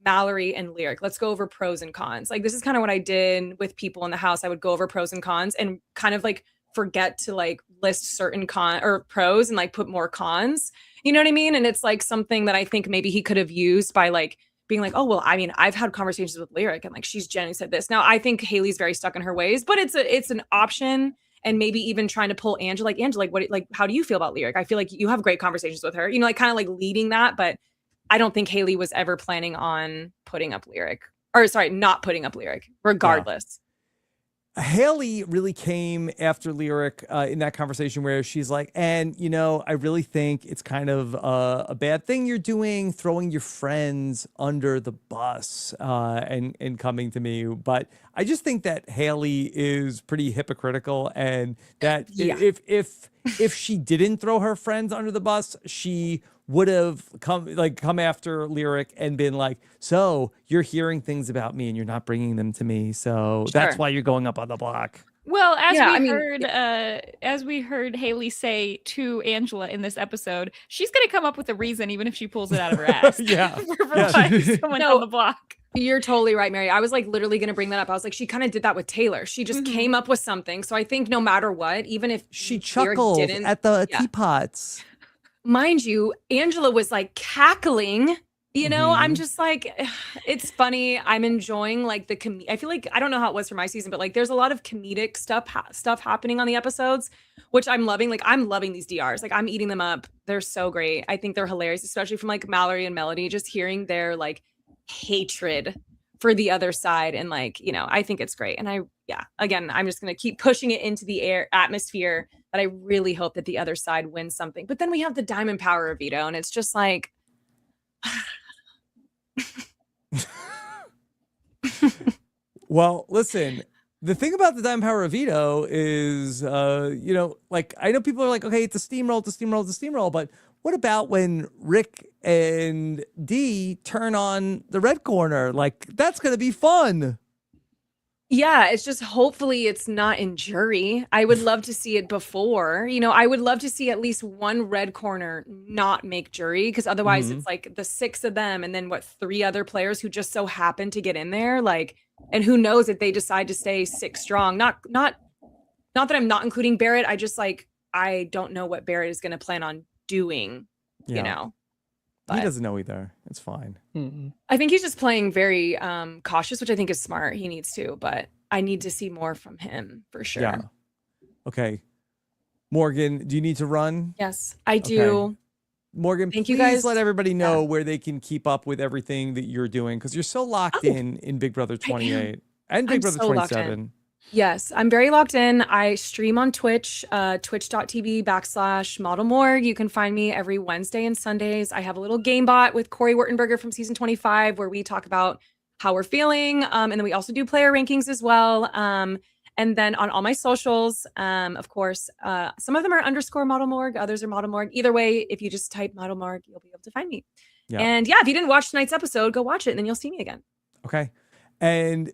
Mallory and Lyric. Let's go over pros and cons. Like, this is kind of what I did with people in the house. I would go over pros and cons and kind of like forget to like list certain pros and like put more cons. You know what I mean? And it's like something that I think maybe he could have used by like being like, oh, well, I mean, I've had conversations with Lyric and like she's genuinely said this. Now, I think Haley's very stuck in her ways, but it's an option. And maybe even trying to pull Angela, like, how do you feel about Lyric? I feel like you have great conversations with her, you know, like kind of like leading that. But I don't think Haley was ever planning on not putting up Lyric, regardless. Haley really came after Lyric in that conversation where she's like, and, you know, I really think it's kind of a bad thing you're doing, throwing your friends under the bus and coming to me. But I just think that Haley is pretty hypocritical, and that if she didn't throw her friends under the bus, she would have come after Lyric and been like, so you're hearing things about me and you're not bringing them to me, so that's why you're going up on the block. Well, as we heard Haley say to Angela in this episode, she's going to come up with a reason, even if she pulls it out of her ass. for why someone on the block. You're totally right, Mary. I was like literally going to bring that up. I was like, she kind of did that with Taylor. She just came up with something. So I think no matter what, even if she chuckled at the teapots. Mind you, Angela was like cackling, you know, I'm just like, it's funny. I'm enjoying like I feel like, I don't know how it was for my season, but like there's a lot of comedic stuff happening on the episodes, which I'm loving. Like, I'm loving these DRs. Like, I'm eating them up. They're so great. I think they're hilarious, especially from like Mallory and Melody, just hearing their like hatred for the other side. And like, you know, I think it's great. And again, I'm just going to keep pushing it into the atmosphere that I really hope that the other side wins something. But then we have the diamond power of Veto, and it's just like, well, listen, the thing about the diamond power of Veto is, you know, like, I know people are like, okay, it's a steamroll, but what about when Rick and Dee turn on the red corner? Like, that's going to be fun. Yeah, it's just hopefully it's not in jury. I would love to see it before. You know, I would love to see at least one red corner not make jury, because otherwise it's like the 6 of them and then 3 other players who just so happen to get in there. Like, and who knows if they decide to stay 6 strong. Not that I'm not including Barrett. I just like, I don't know what Barrett is going to plan on doing, you know. But he doesn't know either. It's fine. I think he's just playing very cautious, which I think is smart. He needs to, but I need to see more from him for sure. Yeah. Okay. Morgan, do you need to run? Yes, I do. Okay. Morgan, Thank please you guys. let everybody know where they can keep up with everything that you're doing, because you're so locked in Big Brother 28 and Big Brother 27. Yes, I'm very locked in. I stream on Twitch, twitch.tv/modelmorg. You can find me every Wednesday and Sundays. I have a little game bot with Corey Wurtenberger from season 25 where we talk about how we're feeling. And then we also do player rankings as well. And then on all my socials, of course, some of them are _modelmorg, others are modelmorg. Either way, if you just type modelmorg, you'll be able to find me. Yeah. And yeah, if you didn't watch tonight's episode, go watch it and then you'll see me again. Okay. And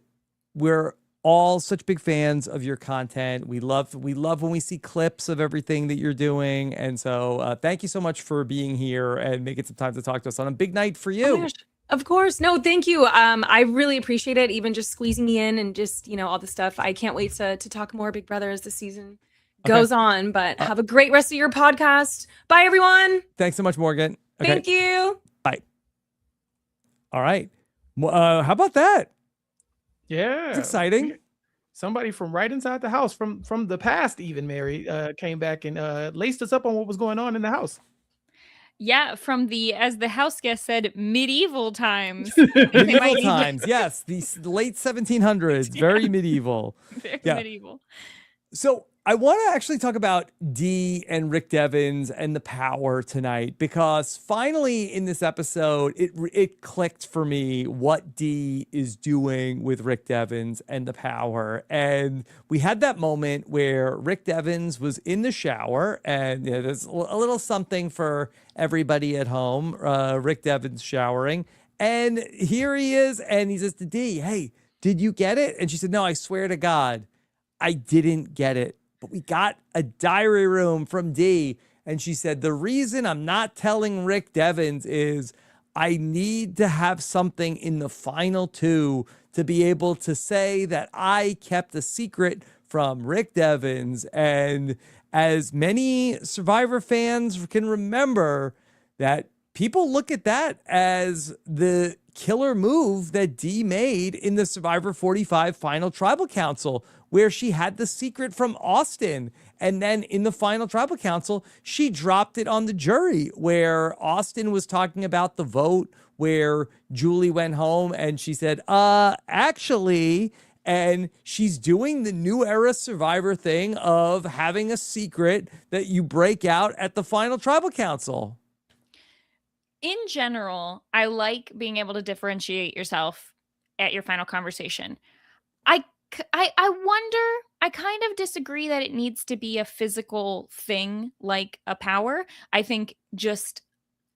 we're all such big fans of your content. We love when we see clips of everything that you're doing. And so thank you so much for being here and making some time to talk to us on a big night for you. Oh my gosh. Of course. No, thank you. I really appreciate it. Even just squeezing me in and just, you know, all the stuff. I can't wait to talk more Big Brother as the season goes on, but have a great rest of your podcast. Bye, everyone. Thanks so much, Morgan. Okay. Thank you. Bye. All right. How about that? Yeah, it's exciting. Somebody from right inside the house, from the past, even Mary, came back and laced us up on what was going on in the house. Yeah, from as the house guest said, medieval times. Medieval times, yes, the late 1700s, very medieval. Very medieval. So I want to actually talk about Dee and Rick Devens and the power tonight, because finally in this episode, it clicked for me what Dee is doing with Rick Devens and the power. And we had that moment where Rick Devens was in the shower, and there's a little something for everybody at home. Rick Devens showering, and here he is, and he says to Dee, "Hey, did you get it?" And she said, "No, I swear to God, I didn't get it." But we got a diary room from Dee, and she said, "The reason I'm not telling Rick Devens is I need to have something in the final two to be able to say that I kept a secret from Rick Devens." And as many Survivor fans can remember, that people look at that as the killer move that Dee made in the Survivor 45 final tribal council, where she had the secret from Austin. And then in the final tribal council, she dropped it on the jury, where Austin was talking about the vote, where Julie went home and she said, actually, and she's doing the new era Survivor thing of having a secret that you break out at the final tribal council. In general, I like being able to differentiate yourself at your final conversation. I wonder, I kind of disagree that it needs to be a physical thing like a power. I think just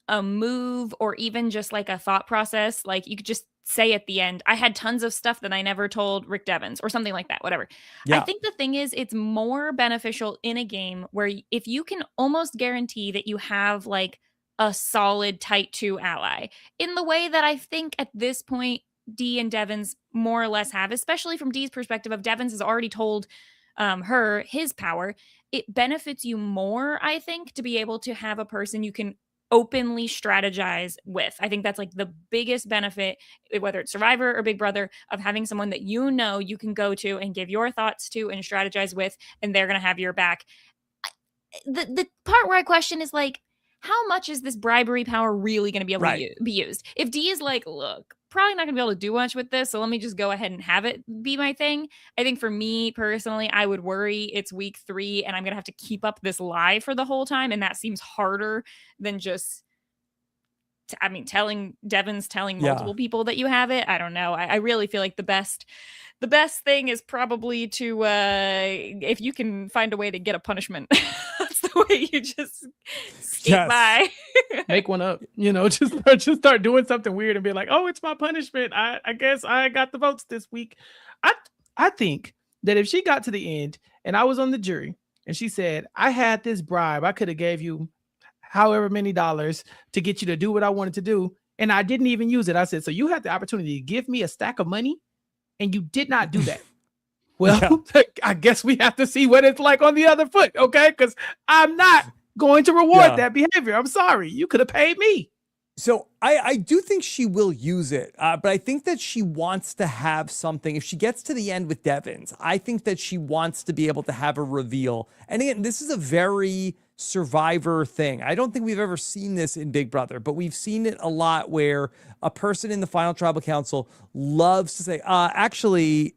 a move, or even just like a thought process, like you could just say at the end, "I had tons of stuff that I never told Rick Devens," or something like that, whatever. Yeah. I think the thing is, it's more beneficial in a game where if you can almost guarantee that you have like a solid tight two ally, in the way that I think at this point Dee and Devens more or less have, especially from Dee's perspective of Devens has already told her his power. It benefits you more, I think, to be able to have a person you can openly strategize with. I think that's like the biggest benefit, whether it's Survivor or Big Brother, of having someone that you know you can go to and give your thoughts to and strategize with, and they're going to have your back. The part where I question is like, how much is this bribery power really going to be able to be used? If Dee is like, "Look, probably not going to be able to do much with this, so let me just go ahead and have it be my thing." I think for me personally, I would worry it's week 3 and I'm going to have to keep up this lie for the whole time. And that seems harder than just, telling Devens, telling multiple people that you have it. I don't know. I really feel like the best thing is probably to, if you can find a way to get a punishment, that's the way you just skip by. Make one up, just start doing something weird and be like, "Oh, it's my punishment. I guess I got the votes this week." I think that if she got to the end and I was on the jury and she said, "I had this bribe, I could have gave you however many dollars to get you to do what I wanted to do, and I didn't even use it." I said, "So you had the opportunity to give me a stack of money and you did not do that." Well, I guess we have to see what it's like on the other foot, okay? Because I'm not going to reward that behavior. I'm sorry. You could have paid me. So I do think she will use it, but I think that she wants to have something. If she gets to the end with Devens, I think that she wants to be able to have a reveal. And again, this is a very Survivor thing. I don't think we've ever seen this in Big Brother, but we've seen it a lot where a person in the final tribal council loves to say, actually,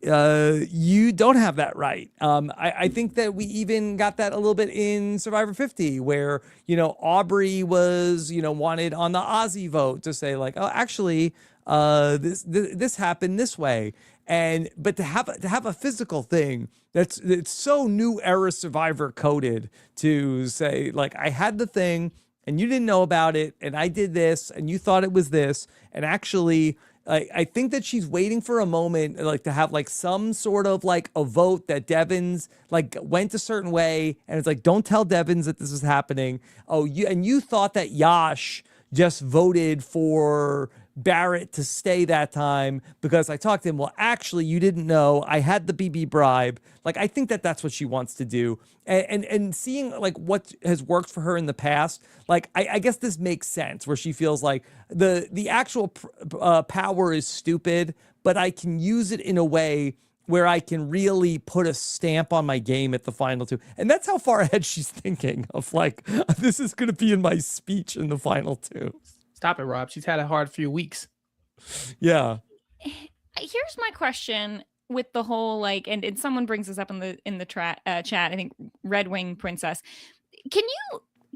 you don't have that right. I think that we even got that a little bit in Survivor 50, where, Aubrey was, wanted on the Aussie vote to say like, "Oh, actually, this happened this way." But to have a physical thing it's so new era Survivor coded to say like, "I had the thing and you didn't know about it, and I did this and you thought it was this." And actually, I think that she's waiting for a moment like to have like some sort of like a vote that Devens like went a certain way, and it's like, "Don't tell Devens that this is happening. Oh, you thought that Yash just voted for Barrett to stay that time because I talked to him. Well, actually, you didn't know. I had the BB bribe." Like, I think that that's what she wants to do. And seeing like what has worked for her in the past, like, I guess this makes sense where she feels like the actual power is stupid, but I can use it in a way where I can really put a stamp on my game at the final two. And that's how far ahead she's thinking of like, this is going to be in my speech in the final two. Stop it, Rob. She's had a hard few weeks. Yeah. Here's my question. with the whole like, and someone brings this up in the chat. I think Red Wing Princess. Can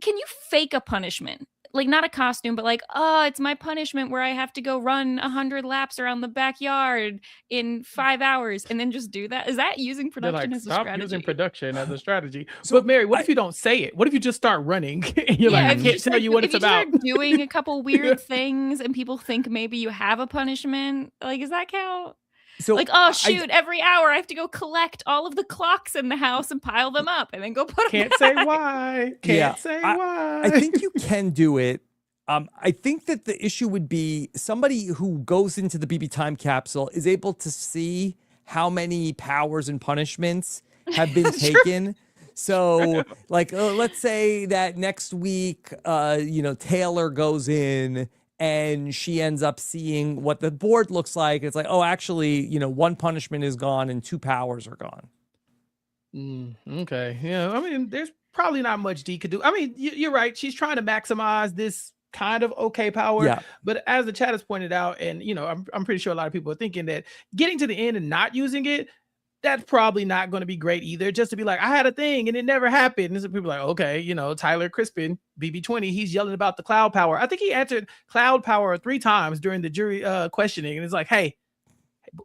you fake a punishment? Like not a costume, but like, oh, it's my punishment where I have to go run 100 laps around the backyard in 5 hours and then just do that. Is that using They're production like, as a stop strategy? using production as a strategy. So but Mary, what if you don't say it? What if you just start running? And you're like, I if can't just tell you what if it's you about. start doing a couple weird things and people think maybe you have a punishment, like, does that count? So Like, oh shoot, every hour I have to go collect all of the clocks in the house and pile them up and then go put them Can't back. say why. Can't say I why. think you can do it. I think that the issue would be somebody who goes into the BB time capsule is able to see how many powers and punishments have been taken. So, like, let's say that next week, Taylor goes in and she ends up seeing what the board looks like. It's like, oh, actually, one punishment is gone and 2 powers are gone. Okay. Yeah. I mean, there's probably not much D could do. I mean, you're right. She's trying to maximize this kind of okay power. Yeah. But as the chat has pointed out, and I'm pretty sure a lot of people are thinking that getting to the end and not using it, that's probably not going to be great either. Just to be like, I had a thing and it never happened. And so people are like, okay, Tyler Crispin, BB20, he's yelling about the cloud power. I think he answered cloud power 3 times during the jury questioning. And it's like, hey,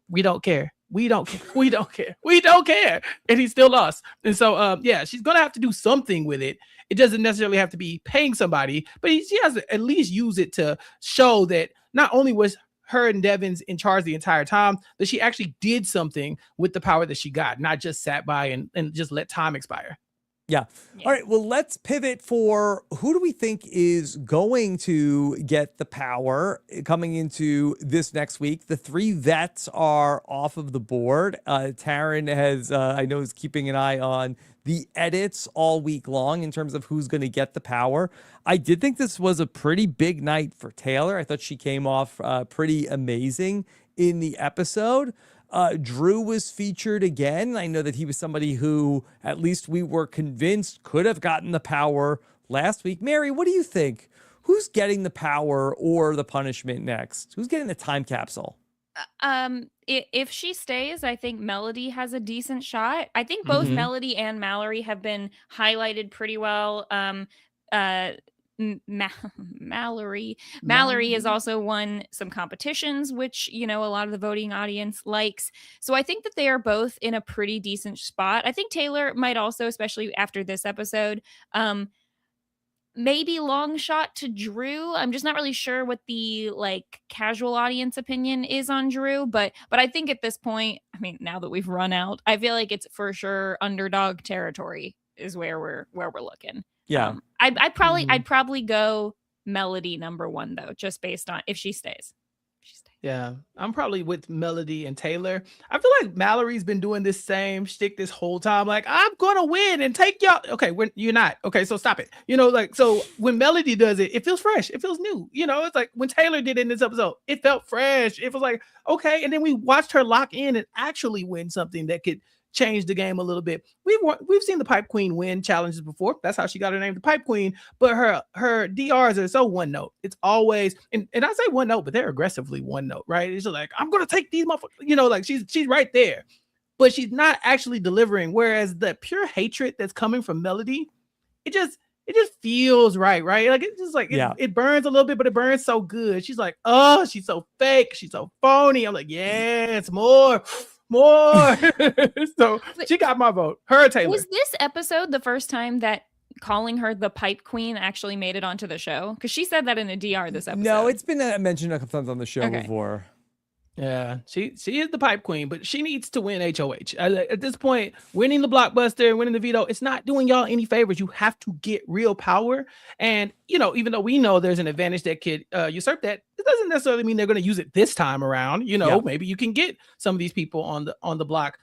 we don't care. We don't care. We don't care. We don't care. And he still lost. And so, she's going to have to do something with it. It doesn't necessarily have to be paying somebody, but she has to at least use it to show that not only was her and Devens in charge the entire time, that she actually did something with the power that she got, not just sat by and just let time expire. Yeah. All right. Well, let's pivot for who do we think is going to get the power coming into this next week? The 3 vets are off of the board. Taryn has, I know, is keeping an eye on the edits all week long in terms of who's going to get the power. I did think this was a pretty big night for Taylor. I thought she came off pretty amazing in the episode. Drew was featured again. I know that he was somebody who at least we were convinced could have gotten the power last week. Mary, what do you think? Who's getting the power or the punishment next? Who's getting the time capsule? If she stays, I think Melody has a decent shot. I think both Melody and Mallory have been highlighted pretty well. Mallory has also won some competitions, which a lot of the voting audience likes. So I think that they are both in a pretty decent spot. I think Taylor might also, especially after this episode, maybe long shot to Drew. I'm just not really sure what the casual audience opinion is on Drew, but I think at this point, I mean, now that we've run out, I feel like it's for sure underdog territory is where we're looking. Yeah. I'd probably go Melody number 1 though, just based on if she stays. Yeah, I'm probably with Melody and Taylor. I feel like Mallory's been doing this same shtick this whole time. Like, I'm gonna win and take y'all. Okay, when you're not. Okay, so stop it. So when Melody does it, it feels fresh. It feels new. It's like when Taylor did it in this episode, it felt fresh. It was like, okay, and then we watched her lock in and actually win something that could change the game a little bit. We've seen the Pipe Queen win challenges before. That's how she got her name, the Pipe Queen. But her DRs are so one note. It's always and I say one note, but they're aggressively one note, right? It's just like, I'm gonna take these motherfuckers. She's right there, but she's not actually delivering. Whereas the pure hatred that's coming from Melody, it just feels right? Like it's just like it burns a little bit, but it burns so good. She's like, oh, she's so fake, she's so phony. I'm like, yes, more. So she got my vote. Her or Taylor. Was this episode the first time that calling her the Pipe Queen actually made it onto the show? Because she said that in a DR this episode. No, it's been mentioned a couple times on the show before. Yeah, she is the Pipe Queen, but she needs to win HOH. At this point, winning the Blockbuster, winning the Veto, it's not doing y'all any favors. You have to get real power. And, even though we know there's an advantage that could usurp that, it doesn't necessarily mean they're going to use it this time around. Maybe you can get some of these people on the block.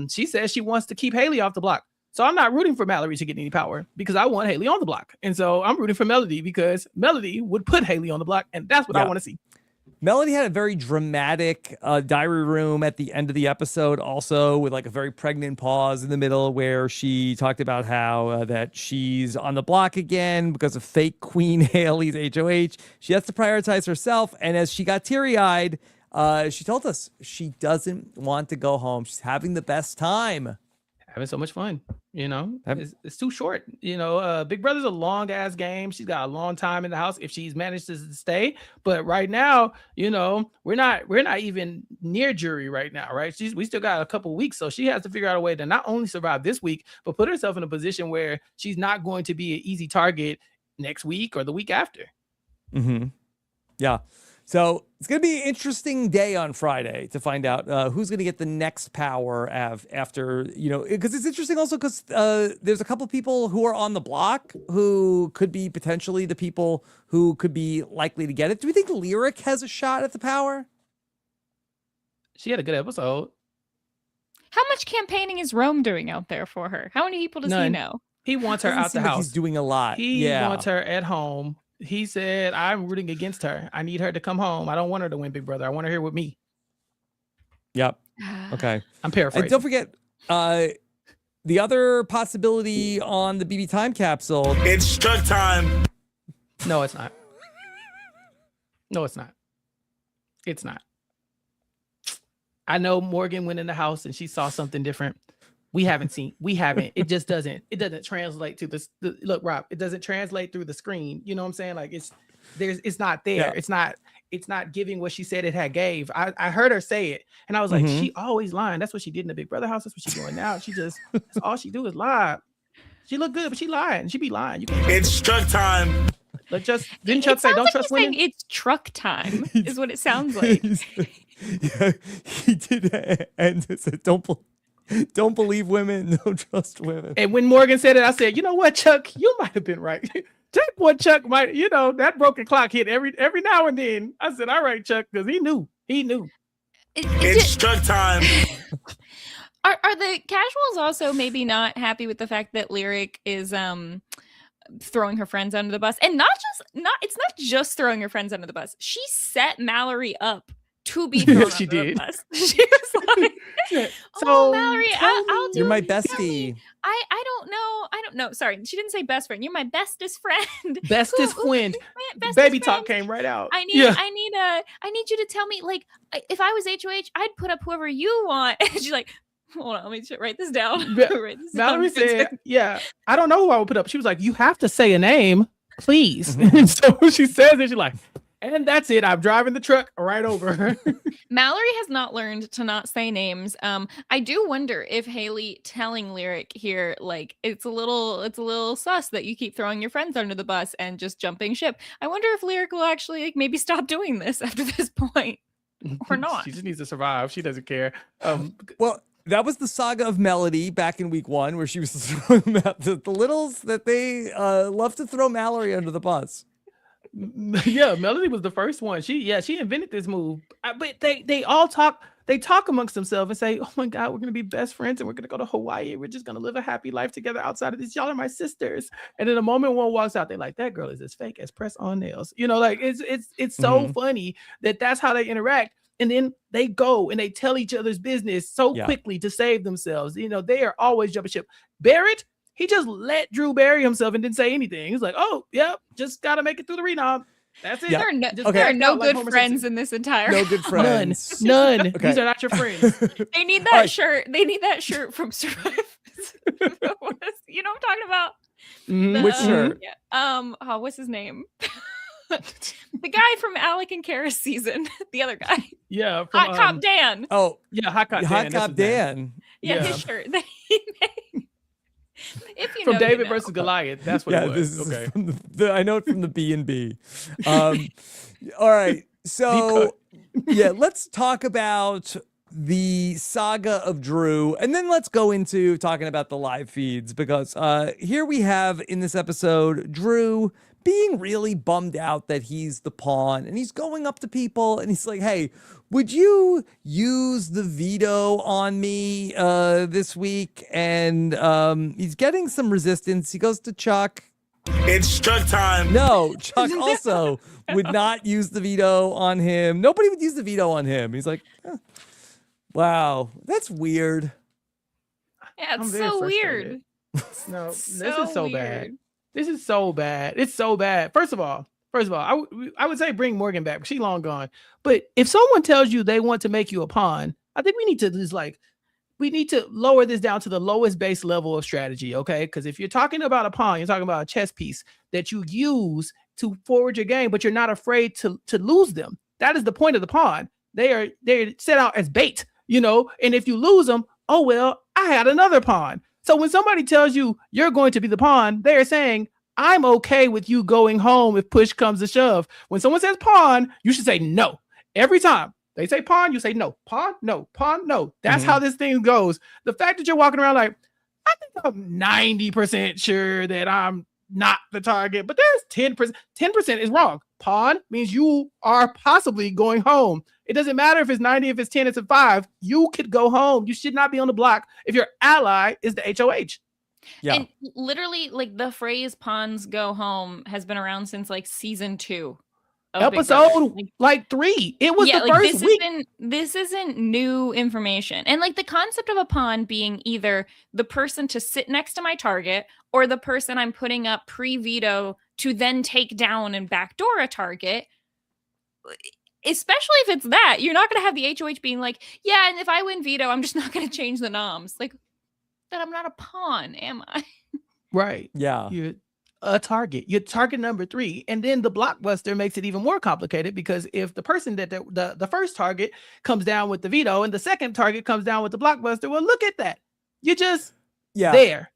She says she wants to keep Haley off the block. So I'm not rooting for Mallory to get any power because I want Haley on the block. And so I'm rooting for Melody because Melody would put Haley on the block. And that's what I want to see. Melody had a very dramatic diary room at the end of the episode also with a very pregnant pause in the middle where she talked about how that she's on the block again because of fake Queen Haley's HOH. She has to prioritize herself. And as she got teary-eyed, She told us she doesn't want to go home. She's having the best time. Having so much fun, Yep. it's too short. Big Brother's a long ass game. She's got a long time in the house if she's managed to stay. But right now, we're not even near jury right now, right? We still got a couple weeks, so she has to figure out a way to not only survive this week, but put herself in a position where she's not going to be an easy target next week or the week after. Mm-hmm. Yeah. So it's going to be an interesting day on Friday to find out who's going to get the next power after, because it's interesting also because there's a couple of people who are on the block who could be potentially the people who could be likely to get it. Do we think Lyric has a shot at the power? She had a good episode. How much campaigning is Rome doing out there for her? How many people does he None. know? He wants her Doesn't out the seem like house. he's doing a lot. He Yeah. wants her at home. He said, I'm rooting against her. I need her to come home. I don't want her to win Big Brother. I want her here with me. Yep. Okay. I'm paraphrasing. And don't forget, the other possibility on the BB time capsule. It's struck time. No, it's not. No, it's not. It's not. I know Morgan went in the house and she saw something different. We haven't. It just doesn't. It doesn't translate to this. Look, Rob, it doesn't translate through the screen. You know what I'm saying? Like it's not there. Yeah. It's not giving what she said it had gave. I heard her say it and I was like, she always lying. That's what she did in the Big Brother house. That's what she's doing now. That's all she do is lie. She look good, but she lying. She be lying. It's truck time. Didn't Chuck say don't trust women? It's truck time is what it sounds like. Yeah, he did. And it said, don't believe women, don't trust women. And when Morgan said it, I said, you know what, Chuck, you might have been right. Chuck might, that broken clock hit every now and then. I said, all right, Chuck, because he knew. It's truck time. Are the casuals also maybe not happy with the fact that Lyric is throwing her friends under the bus? And it's not just throwing her friends under the bus. She set Mallory up to be thrown under the bus. She was like, "Oh, Mallory, I'll do You're my it. bestie." I don't know. Sorry, she didn't say best friend. You're my bestest friend. Bestest friend. Bestest Baby friend. talk came right out. I need you to tell me, like, if I was HOH, I'd put up whoever you want. And she's like, hold on, let me write this down. Mallory said, yeah, I don't know who I would put up. She was like, you have to say a name, please. And so when she says it, she's like, and that's it. I'm driving the truck right over her. Mallory has not learned to not say names. I do wonder if Haley telling Lyric here, like, it's a little sus that you keep throwing your friends under the bus and just jumping ship. I wonder if Lyric will actually, like, maybe stop doing this after this point or not. She just needs to survive. She doesn't care. Well, that was the saga of Melody back in week 1, where she was throwing out the littles that they love to throw Mallory under the bus. Yeah, Melody was the first one. She invented this move. But they all talk amongst themselves and say, oh my God, we're gonna be best friends and we're gonna go to Hawaii. We're just gonna live a happy life together outside of this. Y'all are my sisters. And then the moment one walks out, they're like, that girl is as fake as press on nails. Like it's so funny that's how they interact. And then they go and they tell each other's business so quickly to save themselves. They are always jumping ship. Barrett, he just let Drew bury himself and didn't say anything. He's like, oh, yep, just got to make it through the renob. That's it. Yeah. There are no good friends in this entire No good friends. None. Okay. These are not your friends. They need that shirt. They need that shirt from Survivor. You know what I'm talking about? Which shirt? Yeah. What's his name? The guy from Alec and Kara's season. The other guy. Yeah. Hot Cop Dan. Oh, yeah, Hot Cop Dan. Hot Cop Dan. Yeah, his shirt that he made. If you from know, David you know. versus Goliath. That's what it was. This is okay. from I know it from the B&B. All right. So, let's talk about the saga of Drew, and then let's go into talking about the live feeds, because here we have in this episode Drew being really bummed out that he's the pawn, and he's going up to people and he's like, hey, would you use the veto on me this week? And he's getting some resistance. He goes to Chuck. It's truck time. No, Chuck also would not use the veto on him. Nobody would use the veto on him. He's like, wow, that's weird. Yeah, it's I'm very so frustrated. weird. No, this So is so weird. bad. This is so bad. It's so bad. First of all, First of all, I would say bring Morgan back. She's long gone. But if someone tells you they want to make you a pawn, I think we need to just we need to lower this down to the lowest base level of strategy, okay? Because if you're talking about a pawn, you're talking about a chess piece that you use to forward your game, but you're not afraid to lose them. That is the point of the pawn. They're set out as bait, and if you lose them, oh, well, I had another pawn. So when somebody tells you you're going to be the pawn, they're saying, I'm okay with you going home if push comes to shove. When someone says pawn, you should say no. Every time they say pawn, you say no. Pawn, no. Pawn, no. That's how this thing goes. The fact that you're walking around like, I think I'm 90% sure that I'm not the target, but there's 10%. 10% is wrong. Pawn means you are possibly going home. It doesn't matter if it's 90, if it's 10, it's a 5. You could go home. You should not be on the block if your ally is the HOH. Yeah. And literally, like, the phrase "pawns go home" has been around since like season 2. Episode 3. It was the first week. This isn't new information. And like the concept of a pawn being either the person to sit next to my target or the person I'm putting up pre-veto to then take down and backdoor a target, especially if it's that, you're not going to have the HOH being like, yeah, and if I win veto, I'm just not going to change the noms. Like, that I'm not a pawn, am I? Right. Yeah. You're a target. You're target number 3. And then the Blockbuster makes it even more complicated because if the person that the first target comes down with the veto and the second target comes down with the Blockbuster, well, look at that. You're just there.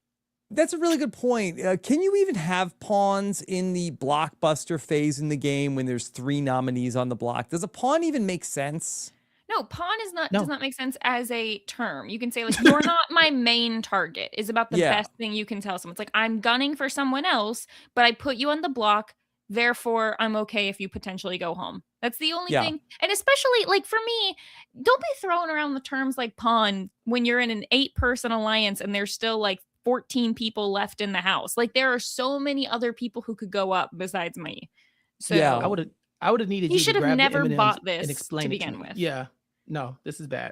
That's a really good point. Can you even have pawns in the Blockbuster phase in the game when there's 3 nominees on the block? Does a pawn even make sense? No, pawn does not make sense as a term. You can say like, you're not my main target is about the best thing you can tell someone. It's like, I'm gunning for someone else, but I put you on the block. Therefore, I'm okay if you potentially go home. That's the only thing. And especially like for me, don't be throwing around the terms like pawn when you're in an 8-person alliance and there's still like 14 people left in the house. Like there are so many other people who could go up besides me. So I would have needed you should to have grab never the bought M&Ms this and explain to it begin me. with. Yeah. No, this is bad.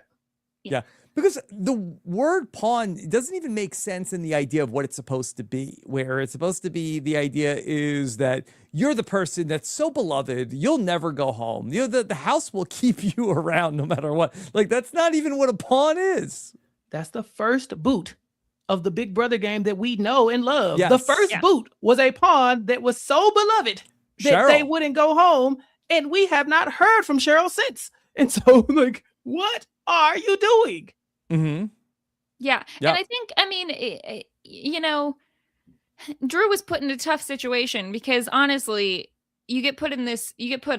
Yeah. Because the word pawn doesn't even make sense in the idea of what it's supposed to be, where it's supposed to be the idea is that you're the person that's so beloved, you'll never go home. The house will keep you around no matter what. Like, that's not even what a pawn is. That's the first boot of the Big Brother game that we know and love. Yes. The first boot was a pawn that was so beloved that they wouldn't go home. And we have not heard from Cheryl since. And so, like, what are you doing? Mm-hmm. Yeah. And I think, I mean, Drew was put in a tough situation because honestly, you get put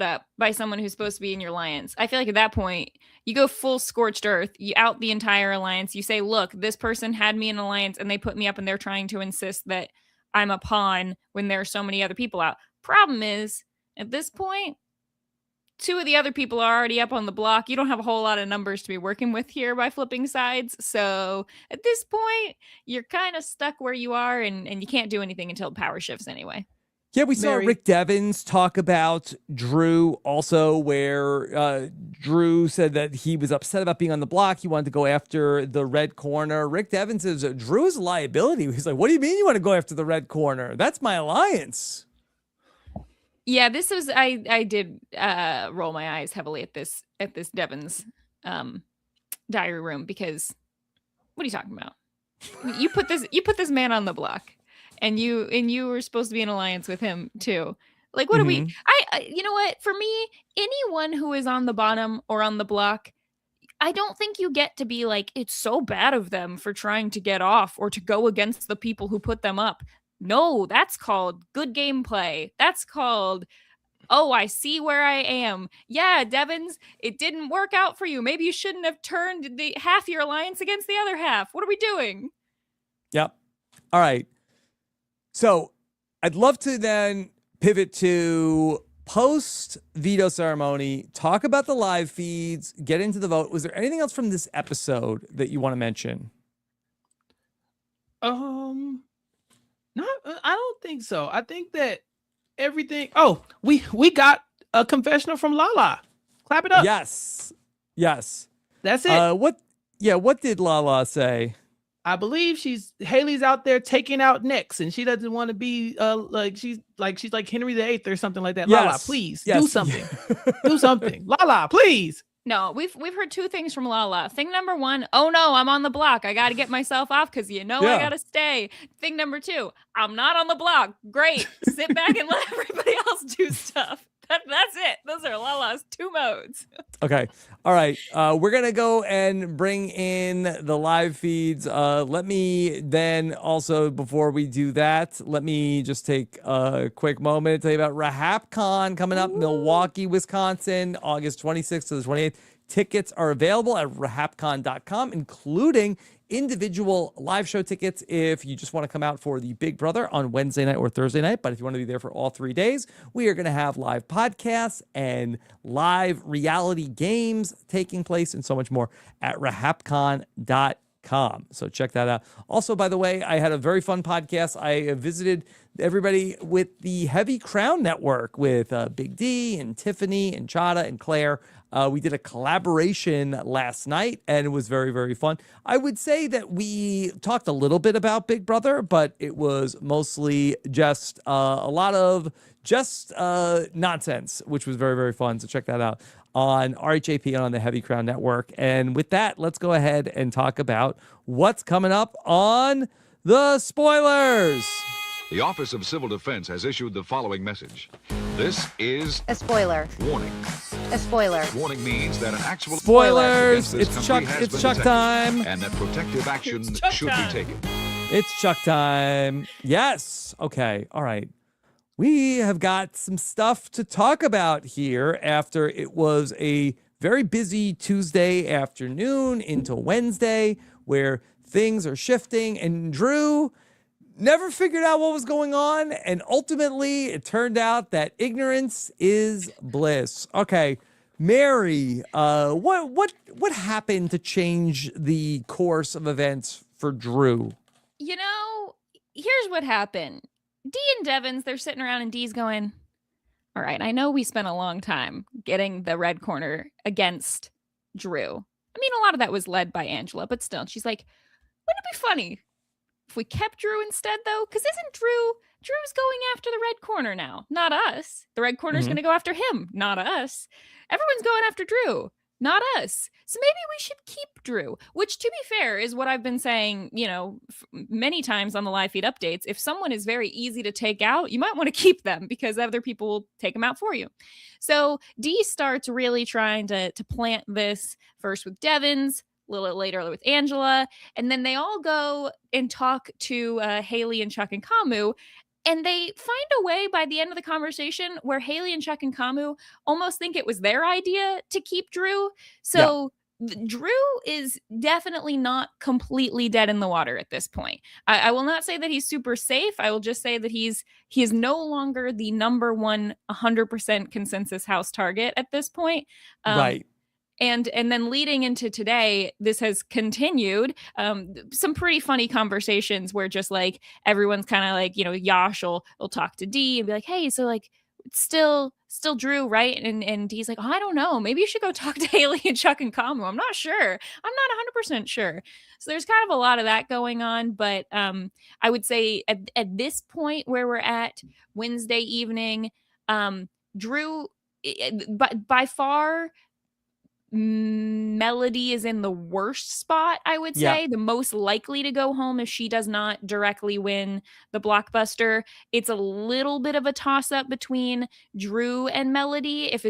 up by someone who's supposed to be in your alliance. I feel like at that point, you go full scorched earth, you out the entire alliance. You say, look, this person had me in an alliance and they put me up and they're trying to insist that I'm a pawn when there are so many other people out. Problem is, at this point, 2 of the other people are already up on the block. You don't have a whole lot of numbers to be working with here by flipping sides. So at this point, you're kind of stuck where you are and you can't do anything until power shifts anyway. Yeah, we saw Rick Devens talk about Drew also, where Drew said that he was upset about being on the block. He wanted to go after the red corner. Rick Devens says Drew is a liability. He's like, what do you mean you want to go after the red corner? That's my alliance. Yeah, this was I did roll my eyes heavily at this Devens diary room because what are you talking about? You put this man on the block and you were supposed to be in alliance with him too. Like what are we you know what? For me, anyone who is on the bottom or on the block, I don't think you get to be like, it's so bad of them for trying to get off or to go against the people who put them up. No, that's called good gameplay. That's called, oh, I see where I am. Yeah, Devens, it didn't work out for you. Maybe you shouldn't have turned the half your alliance against the other half. What are we doing? Yep. All right. So I'd love to then pivot to post veto ceremony, talk about the live feeds, get into the vote. Was there anything else from this episode that you want to mention? No, I don't think so. I think that everything. Oh, we got a confessional from Lala. Clap it up. Yes. Yes. That's it. What did Lala say? I believe Haley's out there taking out necks, and she doesn't want to be she's like Henry VIII or something like that. Yes. Lala, please Yes. do something. Do something. Lala, please. No, we've heard two things from Lala. Thing number one, oh no, I'm on the block. I got to get myself off because I got to stay. Thing number two, I'm not on the block. Great. Sit back and let everybody else do stuff. That's it. Those are Lala's two modes. Okay. All right. We're going to go and bring in the live feeds. Let me then also, before we do that, let me just take a quick moment to tell you about RHAPCon coming up, Milwaukee, Wisconsin, August 26th to the 28th. Tickets are available at RHAPCon.com, including individual live show tickets if you just want to come out for the Big Brother on Wednesday night or Thursday night. But if you want to be there for all 3 days, we are going to have live podcasts and live reality games taking place and so much more at RHAPCon.com. So check that out. Also, by the way, I had a very fun podcast. I visited everybody with the Heavy Crown Network with Big D and Tiffany and Chada and Claire. We did a collaboration last night, and it was very, very fun. I would say that we talked a little bit about Big Brother, but it was mostly just a lot of just nonsense, which was very, very fun. So check that out on RHAP and on the Heavy Crown Network. And with that, let's go ahead and talk about what's coming up on the spoilers. The Office of Civil Defense has issued the following message. This is a spoiler. Warning. A spoiler. Warning means that an actual spoilers. It's Chuck time, and that protective action should be taken. It's Chuck time. Yes. Okay. All right. We have got some stuff to talk about here after it was a very busy Tuesday afternoon into Wednesday where things are shifting, and Drew never figured out what was going on, and ultimately it turned out that ignorance is bliss. Okay, Mary, what happened to change the course of events for Drew? Here's what happened. Dee and Devens, they're sitting around, and Dee's going, all right, I know we spent a long time getting the red corner against Drew. I mean, a lot of that was led by Angela, but still, she's like, wouldn't it be funny if we kept Drew instead, though? Because isn't Drew's going after the red corner now, not us. The red corner's going to go after him, not us. Everyone's going after Drew, not us. So maybe we should keep Drew, which, to be fair, is what I've been saying, many times on the live feed updates. If someone is very easy to take out, you might want to keep them because other people will take them out for you. So Dee starts really trying to plant this first with Devens, a little later with Angela, and then they all go and talk to Haley and Chuck and Kamu, and they find a way by the end of the conversation where Haley and Chuck and Kamu almost think it was their idea to keep Drew. So Drew is definitely not completely dead in the water at this point. I will not say that he's super safe. I will just say that he is no longer the number one 100% consensus house target at this point. Right. And then leading into today, this has continued. Some pretty funny conversations where just like everyone's kind of like, Yash will talk to Dee and be like, hey, so like it's still Drew, right? And Dee's like, oh, I don't know. Maybe you should go talk to Haley and Chuck and Kamu. I'm not sure. I'm not 100% sure. So there's kind of a lot of that going on. But I would say at this point where we're at Wednesday evening, Drew, by far, Melody is in the worst spot, I would say. The most likely to go home if she does not directly win the Blockbuster. It's a little bit of a toss-up between Drew and Melody if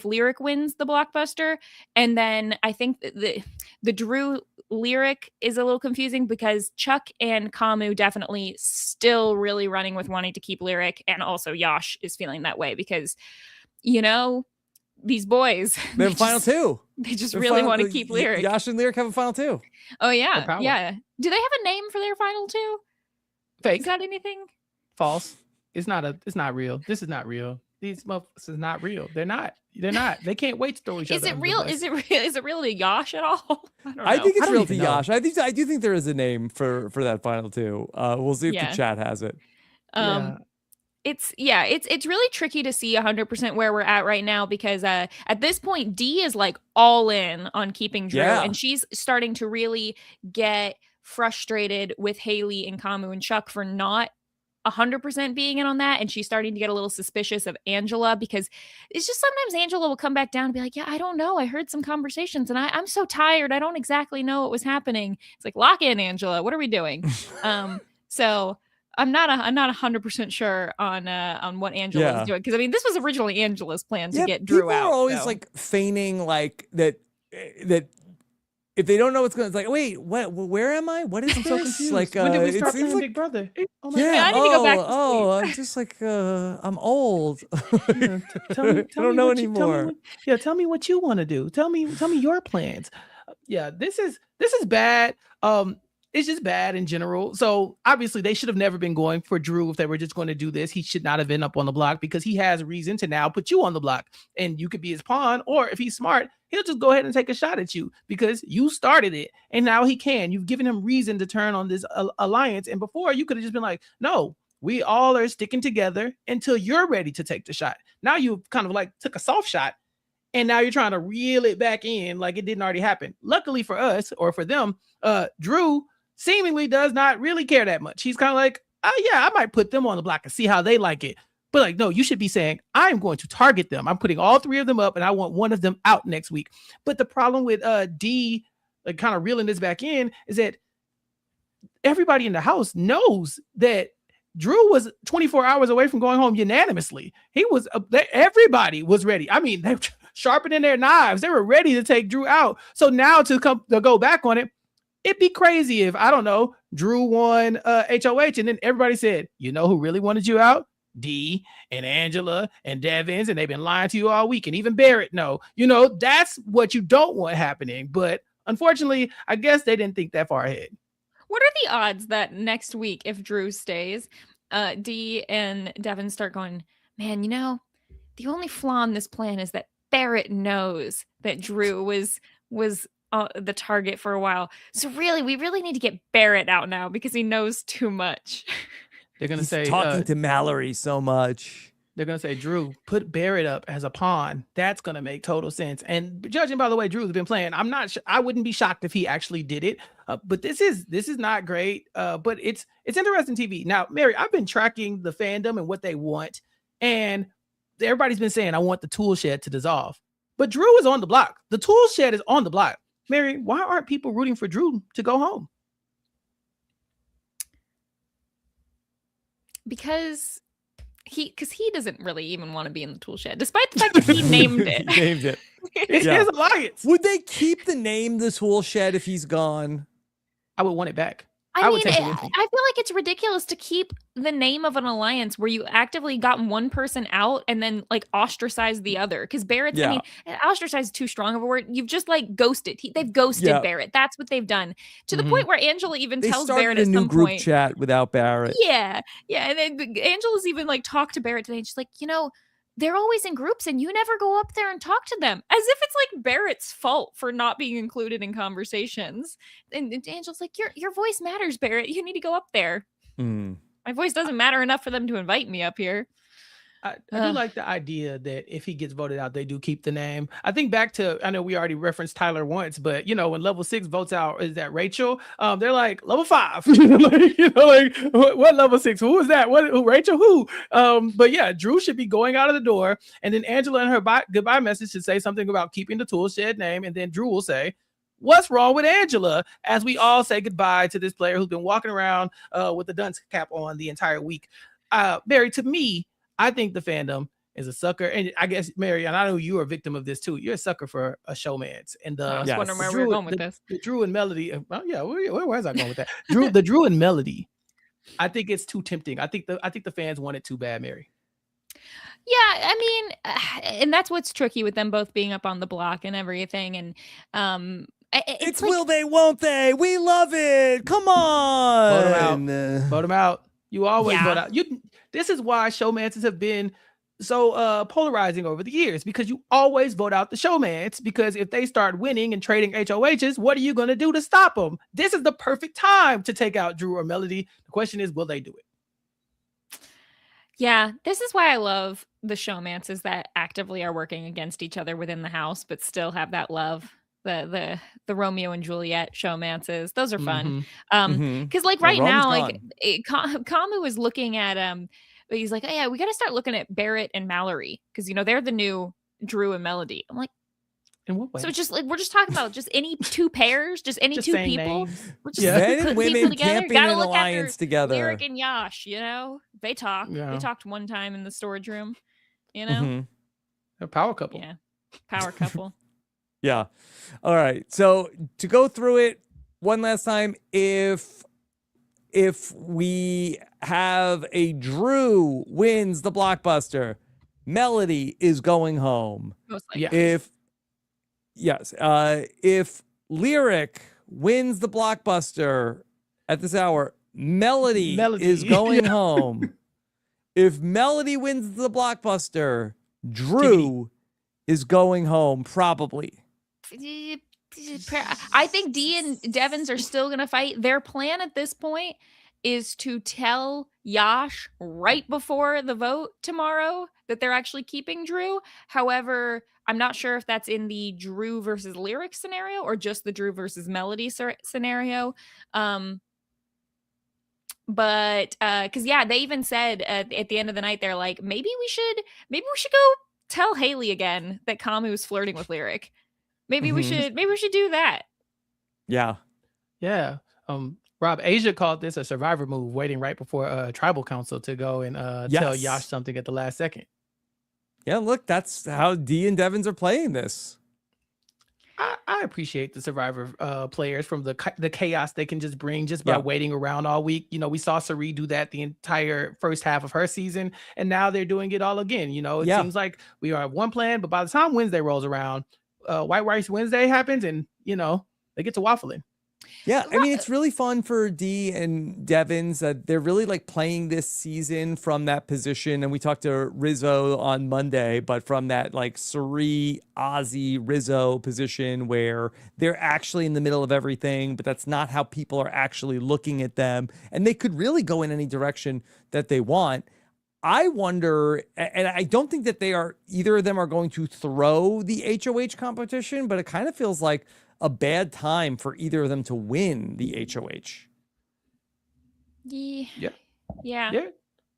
Lyric wins the Blockbuster. And then I think the Drew Lyric is a little confusing because Chuck and Kamu definitely still really running with wanting to keep Lyric, and also Yash is feeling that way because these boys, they have a final two. They just really want to keep Lyric. Yash and Lyric have a final two. Oh yeah, yeah. Do they have a name for their final two? Fake. Is that anything? False. It's not real. This is not real. These motherfuckers is not real. They're not. They can't wait to throw each other. Is it real? Is it real to Yash at all? I don't know. I think it's real to Yash. I do think there is a name for that final two. We'll see if the chat has it. It's really tricky to see 100% where we're at right now because at this point Dee is like all in on keeping Drew, and she's starting to really get frustrated with Haley and Kamu and Chuck for not 100% being in on that, and she's starting to get a little suspicious of Angela, because it's just sometimes Angela will come back down and be like, yeah, I don't know, I heard some conversations and I'm so tired, I don't exactly know what was happening. It's like, lock in, Angela, what are we doing? So I'm not 100% sure on what Angela is doing, because I mean, this was originally Angela's plan to get Drew people out. Are always like feigning like that if they don't know what's going, it's like, wait, what? Where am I? What is this? I'm so confused. Like, when did we it start seems playing like Big Brother? Oh my yeah. I need to go back to sleep. I'm just like I'm old. Yeah, tell me, I don't know what anymore. tell me what you want to do. Tell me your plans. Yeah, this is bad. It's just bad in general. So obviously they should have never been going for Drew if they were just going to do this. He should not have been up on the block, because he has reason to now put you on the block, and you could be his pawn. Or if he's smart, he'll just go ahead and take a shot at you because you started it, and now he can. You've given him reason to turn on this alliance. And before, you could have just been like, no, we all are sticking together until you're ready to take the shot. Now you kind of like took a soft shot, and now you're trying to reel it back in like it didn't already happen. Luckily for us, or for them, Drew seemingly does not really care that much. He's kind of like, oh yeah, I might put them on the block and see how they like it. But like, no, you should be saying, I'm going to target them. I'm putting all three of them up, and I want one of them out next week. But the problem with D, like kind of reeling this back in, is that everybody in the house knows that Drew was 24 hours away from going home unanimously. He was, everybody was ready. I mean, they were sharpening their knives. They were ready to take Drew out. So now to go back on it, it'd be crazy if, I don't know, Drew won HOH, and then everybody said, you know who really wanted you out? D and Angela and Devens, and they've been lying to you all week, and even Barrett. No, that's what you don't want happening. But unfortunately, I guess they didn't think that far ahead. What are the odds that next week, if Drew stays, D and Devin start going, man, the only flaw in this plan is that Barrett knows that Drew was the target for a while. So really, we really need to get Barrett out now because he knows too much. They're going to say talking to Mallory so much. They're going to say, Drew, put Barrett up as a pawn. That's going to make total sense. And judging by the way Drew's been playing, I wouldn't be shocked if he actually did it. But this is not great. But it's interesting TV. Now, Mary, I've been tracking the fandom and what they want. And everybody's been saying, I want the tool shed to dissolve. But Drew is on the block. The tool shed is on the block. Mary, why aren't people rooting for Drew to go home? Because he doesn't really even want to be in the tool shed, despite the fact that he named it. Named it. It's his alliance. Would they keep the name the tool shed if he's gone? I would want it back. I would mean, take it with I me. feel like it's ridiculous to keep the name of an alliance where you actively got one person out and then like ostracize the other. Because Barrett's, I mean, ostracize is too strong of a word. You've just like ghosted. They've ghosted Barrett. That's what they've done, to the point where Angela even tells Barrett at some point. They started a new group chat without Barrett. Yeah. And then Angela's even like talked to Barrett today. And she's like, they're always in groups and you never go up there and talk to them, as if it's like Barrett's fault for not being included in conversations. And Angela's like, your voice matters, Barrett. You need to go up there. My voice doesn't matter enough for them to invite me up here. I do like the idea that if he gets voted out, they do keep the name. I think back to, I know we already referenced Tyler once, but when level 6 votes out, is that Rachel? They're like level 5, what level 6? Who is that? Who Rachel? Who? But yeah, Drew should be going out of the door, and then Angela in her goodbye message should say something about keeping the tool shed name, and then Drew will say, what's wrong with Angela? As we all say goodbye to this player who's been walking around with the dunce cap on the entire week. Mary, to me, I think the fandom is a sucker. And I guess, Mary, and I know you are a victim of this too. You're a sucker for a showmance. And I was wondering where we were going with this. The Drew and Melody. Well, yeah, where was I going with that? The Drew and Melody. I think it's too tempting. I think the fans want it too bad, Mary. Yeah, I mean, and that's what's tricky with them both being up on the block and everything. And it's like, will they, won't they? We love it. Come on. Vote them out. You always vote out. This is why showmances have been so polarizing over the years, because you always vote out the showmans, because if they start winning and trading HOHs, what are you going to do to stop them? This is the perfect time to take out Drew or Melody. The question is, will they do it? Yeah, this is why I love the showmances that actively are working against each other within the house, but still have that love the Romeo and Juliet showmances. Those are fun. Mhm. Because like Yeah, right Rome's now, gone. Kamu is looking at he's like, oh yeah, we got to start looking at Barrett and Mallory because they're the new Drew and Melody. I'm like, In what way? so it's just like we're just talking about just any two pairs, just any Just two saying people. names. We're just Yeah. Men putting and people women together. can't be Gotta in an look at alliance their together. Lyric and Yash. They talk. Yeah. They talked one time in the storage room. Mhm. A power couple. Yeah, power couple. Yeah. All right. So to go through it one last time, if we have a Drew wins the Blockbuster, Melody is going home. Most likely. Yeah. If Lyric wins the Blockbuster at this hour, Melody is going home. If Melody wins the Blockbuster, Drew is going home, probably. I think Dee and Devens are still going to fight. Their plan at this point is to tell Yash right before the vote tomorrow that they're actually keeping Drew. However, I'm not sure if that's in the Drew versus Lyric scenario or just the Drew versus Melody scenario. But because they even said at the end of the night, they're like, maybe we should go tell Haley again that Kamu is flirting with Lyric. Maybe we should do that. Yeah. Yeah. Rob, Asia called this a survivor move, waiting right before tribal council to go and tell Yes. Yash something at the last second. Yeah, look, that's how Dee and Devens are playing this. I appreciate the survivor players from the chaos they can just bring just by waiting around all week. We saw Sari do that the entire first half of her season, and now they're doing it all again. It seems like we are one plan, but by the time Wednesday rolls around, White Rice Wednesday happens, and they get to waffling. Yeah, I mean, it's really fun for Dee and Devens. They're really like playing this season from that position. And we talked to Rizzo on Monday, but from that like Sari, Ozzy, Rizzo position where they're actually in the middle of everything, but that's not how people are actually looking at them. And they could really go in any direction that they want. I wonder, and I don't think that either of them are going to throw the HOH competition, but it kind of feels like a bad time for either of them to win the HOH. Yeah.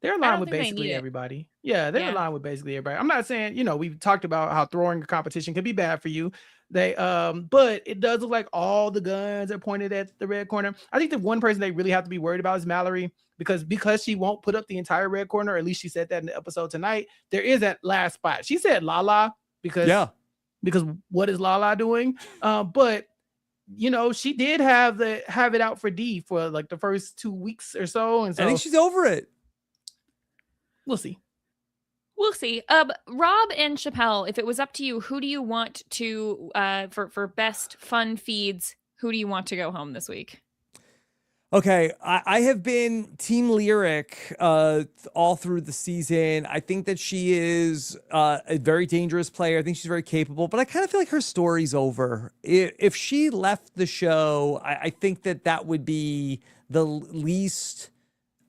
They're aligned with basically everybody. Yeah, they're aligned with basically everybody. I'm not saying, we've talked about how throwing a competition can be bad for you. But it does look like all the guns are pointed at the red corner. I think the one person they really have to be worried about is Mallory, because she won't put up the entire red corner, or at least she said that in the episode tonight. There is that last spot. She said Lala because what is Lala doing? But she did have it out for Dee for like the first 2 weeks or so, and so I think she's over it. We'll see. Rob and Chappell, if it was up to you, who do you want to for best fun feeds? Who do you want to go home this week? Okay, I have been Team Lyric all through the season. I think that she is a very dangerous player. I think she's very capable, but I kind of feel like her story's over. If she left the show, I think that would be the least.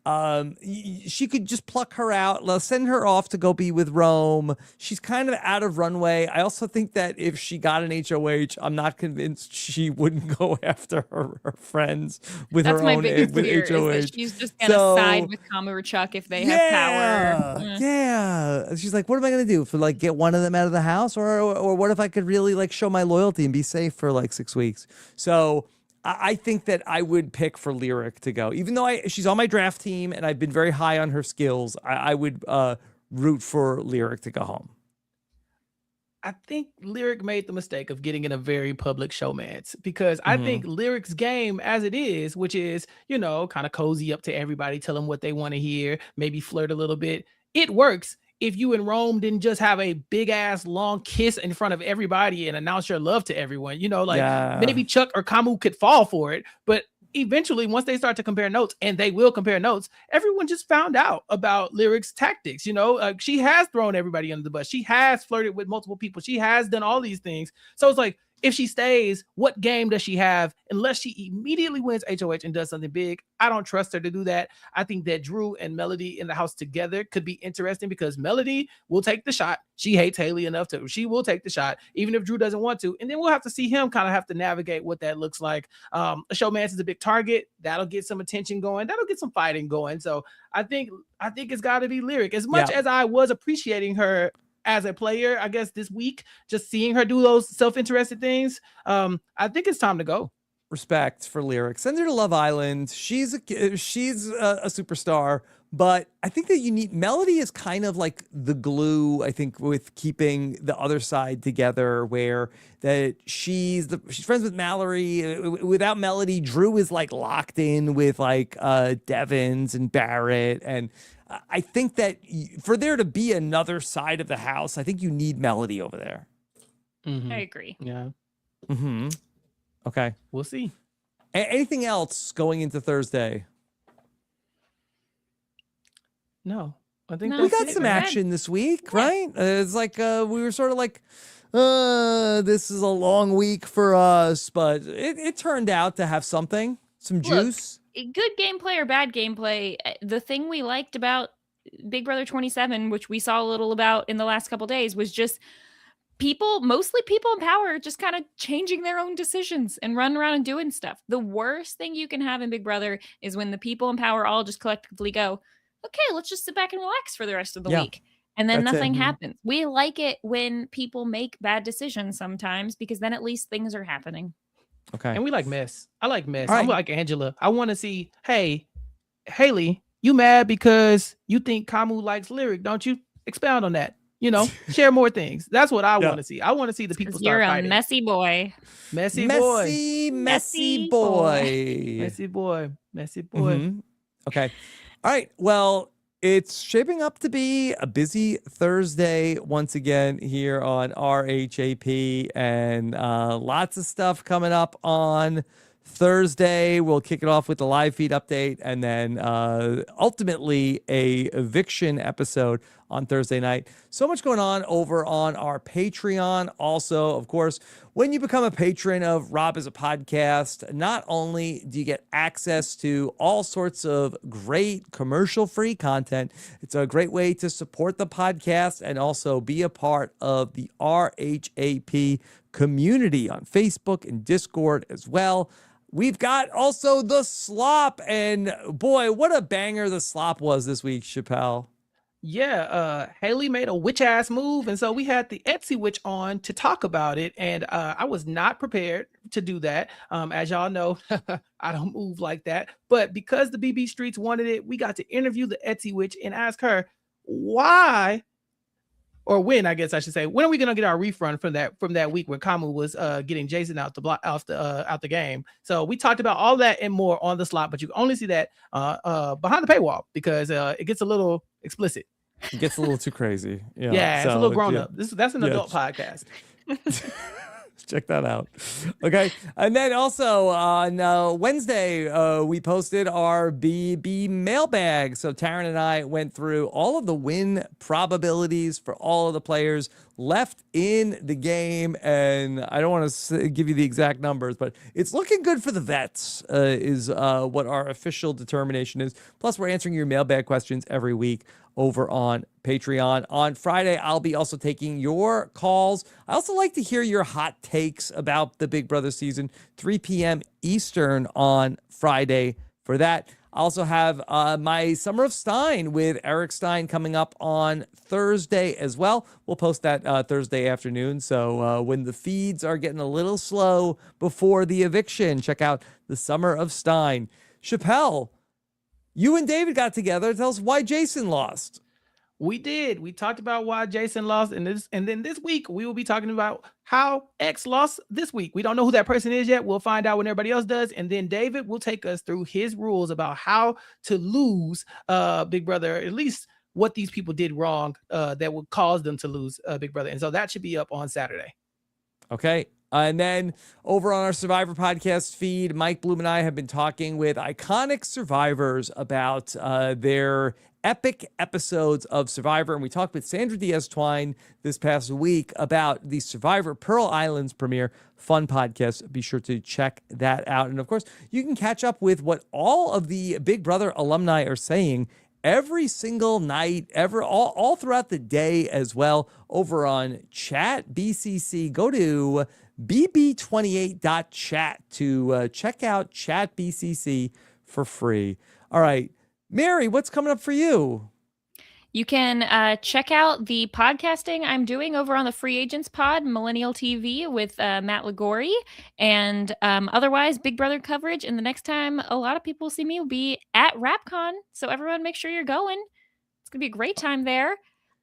She could just pluck her out. Let's send her off to go be with Rome. She's kind of out of runway. I also think that if she got an HOH, I'm not convinced she wouldn't go after her friends with That's her my own biggest with fear, HOH. is that she's just gonna side with Kamu or Chuck if they have power. Yeah. She's like, what am I gonna do? For like get one of them out of the house, or what if I could really like show my loyalty and be safe for like 6 weeks? So I think that I would pick for Lyric to go, even though she's on my draft team and I've been very high on her skills. I would root for Lyric to go home. I think Lyric made the mistake of getting in a very public showmance, because I think Lyric's game as it is, which is, kind of cozy up to everybody, tell them what they want to hear, maybe flirt a little bit. It works if you and Rome didn't just have a big ass long kiss in front of everybody and announce your love to everyone. Maybe Chuck or Kamu could fall for it, but eventually once they start to compare notes, and they will compare notes, everyone just found out about Lyric's tactics. She has thrown everybody under the bus. She has flirted with multiple people. She has done all these things. So it's like, if she stays, what game does she have? Unless she immediately wins HOH and does something big, I don't trust her to do that. I think that Drew and Melody in the house together could be interesting because Melody will take the shot. She hates Haley enough to, she will take the shot, even if Drew doesn't want to. And then we'll have to see him kind of have to navigate what that looks like. A showman's is a big target. That'll get some attention going. That'll get some fighting going. So I think it's got to be Lyric. As much as I was appreciating her as a player, I guess this week, just seeing her do those self-interested things, I think it's time to go. Respect for Lyric. Send her to Love Island. She's a superstar, but I think that you need Melody is kind of like the glue, I think, with keeping the other side together, where that she's friends with Mallory. Without Melody, Drew is like locked in with like Devens and Barrett, and I think that for there to be another side of the house, I think you need Melody over there. I agree. Yeah. Okay. We'll see. Anything else going into Thursday? No. I think We got some action this week, right? It's like we were sort of like, this is a long week for us, but it turned out to have some juice. Good gameplay or bad gameplay, the thing we liked about Big Brother 27, which we saw a little about in the last couple days, was just mostly people in power, just kind of changing their own decisions and running around and doing stuff. The worst thing you can have in Big Brother is when the people in power all just collectively go, okay, let's just sit back and relax for the rest of the week. And then nothing happens. We like it when people make bad decisions sometimes, because then at least things are happening. Okay. And we like mess. I like mess. All right. I'm like Angela. I want to see, hey, Haley, you mad because you think Kamu likes Lyric, don't you? Expound on that. Share more things. That's what I want to see. I want to see the people start You're fighting. a messy boy. Messy boy. Messy boy. Messy boy. Messy boy. Okay. All right. Well, it's shaping up to be a busy Thursday once again here on RHAP, and lots of stuff coming up on Thursday. We'll kick it off with the live feed update, and then ultimately a eviction episode on Thursday night. So much going on over on our Patreon. Also, of course, when you become a patron of Rob as a Podcast, not only do you get access to all sorts of great commercial-free content, it's a great way to support the podcast and also be a part of the RHAP community on Facebook and Discord as well. We've got also the slop, and boy, what a banger the slop was this week, Chappell. Yeah, Haley made a witch ass move, and so we had the Etsy witch on to talk about it, and I was not prepared to do that. As y'all know, I don't move like that, but because the BB Streets wanted it, we got to interview the Etsy witch and ask her why, or when, I guess I should say, when are we gonna get our refund from that week when Kamu was getting Jason out the game. So we talked about all that and more on the slot, but you can only see that behind the paywall because it gets a little explicit. It gets a little too crazy. Yeah, it's a little grown up. That's an adult podcast. Check that out. Okay. And then also on Wednesday, we posted our BB mailbag. So Taryn and I went through all of the win probabilities for all of the players left in the game. And I don't want to give you the exact numbers, but it's looking good for the vets is what our official determination is. Plus, we're answering your mailbag questions every week over on Patreon. On Friday, I'll be also taking your calls. I also like to hear your hot takes about the Big Brother season, 3 p.m. Eastern on Friday for that. I also have my Summer of Stein with Eric Stein coming up on Thursday as well. We'll post that Thursday afternoon. So when the feeds are getting a little slow before the eviction, check out the Summer of Stein. Chappell, you and David got together. Tell us why Jason lost. We did. We talked about why Jason lost, and then this week we will be talking about how X lost this week. We don't know who that person is yet. We'll find out when everybody else does, and then David will take us through his rules about how to lose Big Brother, at least what these people did wrong that would cause them to lose Big Brother. And so that should be up on Saturday. Okay. And then over on our Survivor podcast feed, Mike Bloom and I have been talking with iconic survivors about their epic episodes of Survivor. And we talked with Sandra Diaz-Twine this past week about the Survivor Pearl Islands premiere. Fun podcast. Be sure to check that out. And of course, you can catch up with what all of the Big Brother alumni are saying every single night, all throughout the day as well, over on Chat BCC. Go to bb28.chat to check out Chat BCC for free. All right, Mary, what's coming up for you? You can check out the podcasting I'm doing over on the Free Agents Pod, Millennial TV, with Matt Ligori. And otherwise, Big Brother coverage. And the next time a lot of people see me will be at RHAPCon. So everyone make sure you're going. It's going to be a great time there.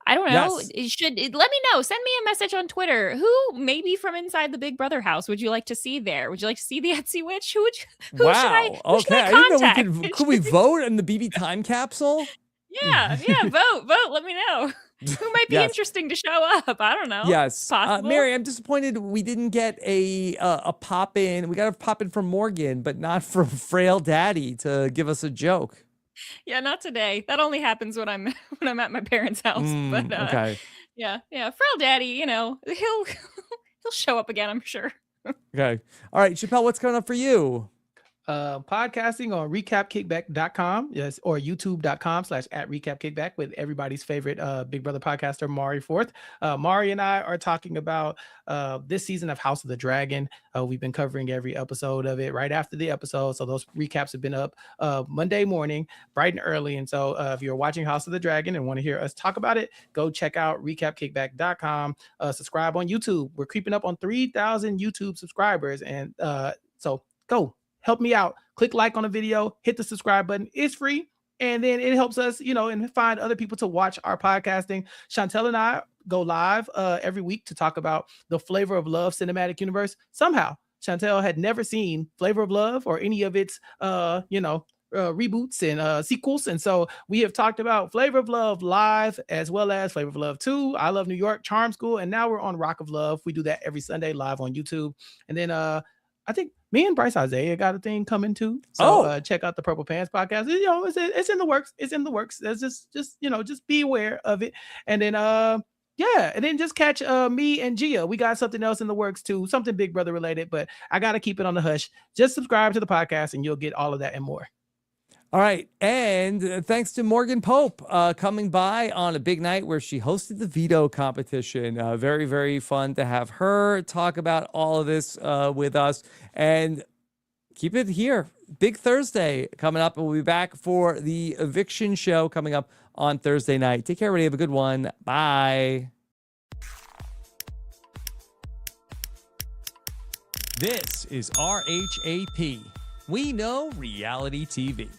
I don't know. Yes. Let me know. Send me a message on Twitter. Who maybe from inside the Big Brother house would you like to see there? Would you like to see the Etsy witch? Who should I contact? Didn't know could we vote in the BB time capsule? Yeah, vote. Let me know. Who might be interesting to show up? I don't know. Yes. Possible. Mary, I'm disappointed we didn't get a pop in. We got a pop in from Morgan, but not from Frail Daddy to give us a joke. Yeah, not today. That only happens when I'm at my parents' house. But okay. Yeah. Frail Daddy, he'll show up again, I'm sure. Okay. All right, Chappell, what's coming up for you? Podcasting on recapkickback.com, yes, or youtube.com/@recapkickback with everybody's favorite Big Brother podcaster, Mari Forth. Mari and I are talking about this season of House of the Dragon. We've been covering every episode of it right after the episode, so those recaps have been up Monday morning, bright and early. And so if you're watching House of the Dragon and want to hear us talk about it, go check out recapkickback.com. Subscribe on YouTube. We're creeping up on 3,000 YouTube subscribers, and so go. Help me out. Click like on the video, hit the subscribe button. It's free. And then it helps us, and find other people to watch our podcasting. Chantel and I go live every week to talk about the Flavor of Love cinematic universe. Somehow, Chantel had never seen Flavor of Love or any of its, reboots and sequels. And so we have talked about Flavor of Love live, as well as Flavor of Love 2, I Love New York, Charm School. And now we're on Rock of Love. We do that every Sunday live on YouTube. And then I think me and Bryce Isaiah got a thing coming too. So check out the Purple Pants podcast. It's in the works. It's in the works. There's just be aware of it. And then and then just catch me and Gia. We got something else in the works too, something Big Brother related, but I gotta keep it on the hush. Just subscribe to the podcast and you'll get all of that and more. All right. And thanks to Morgan Pope coming by on a big night where she hosted the veto competition. Very, very fun to have her talk about all of this with us. And keep it here. Big Thursday coming up. And we'll be back for the eviction show coming up on Thursday night. Take care, everybody. Have a good one. Bye. This is RHAP. We know reality TV.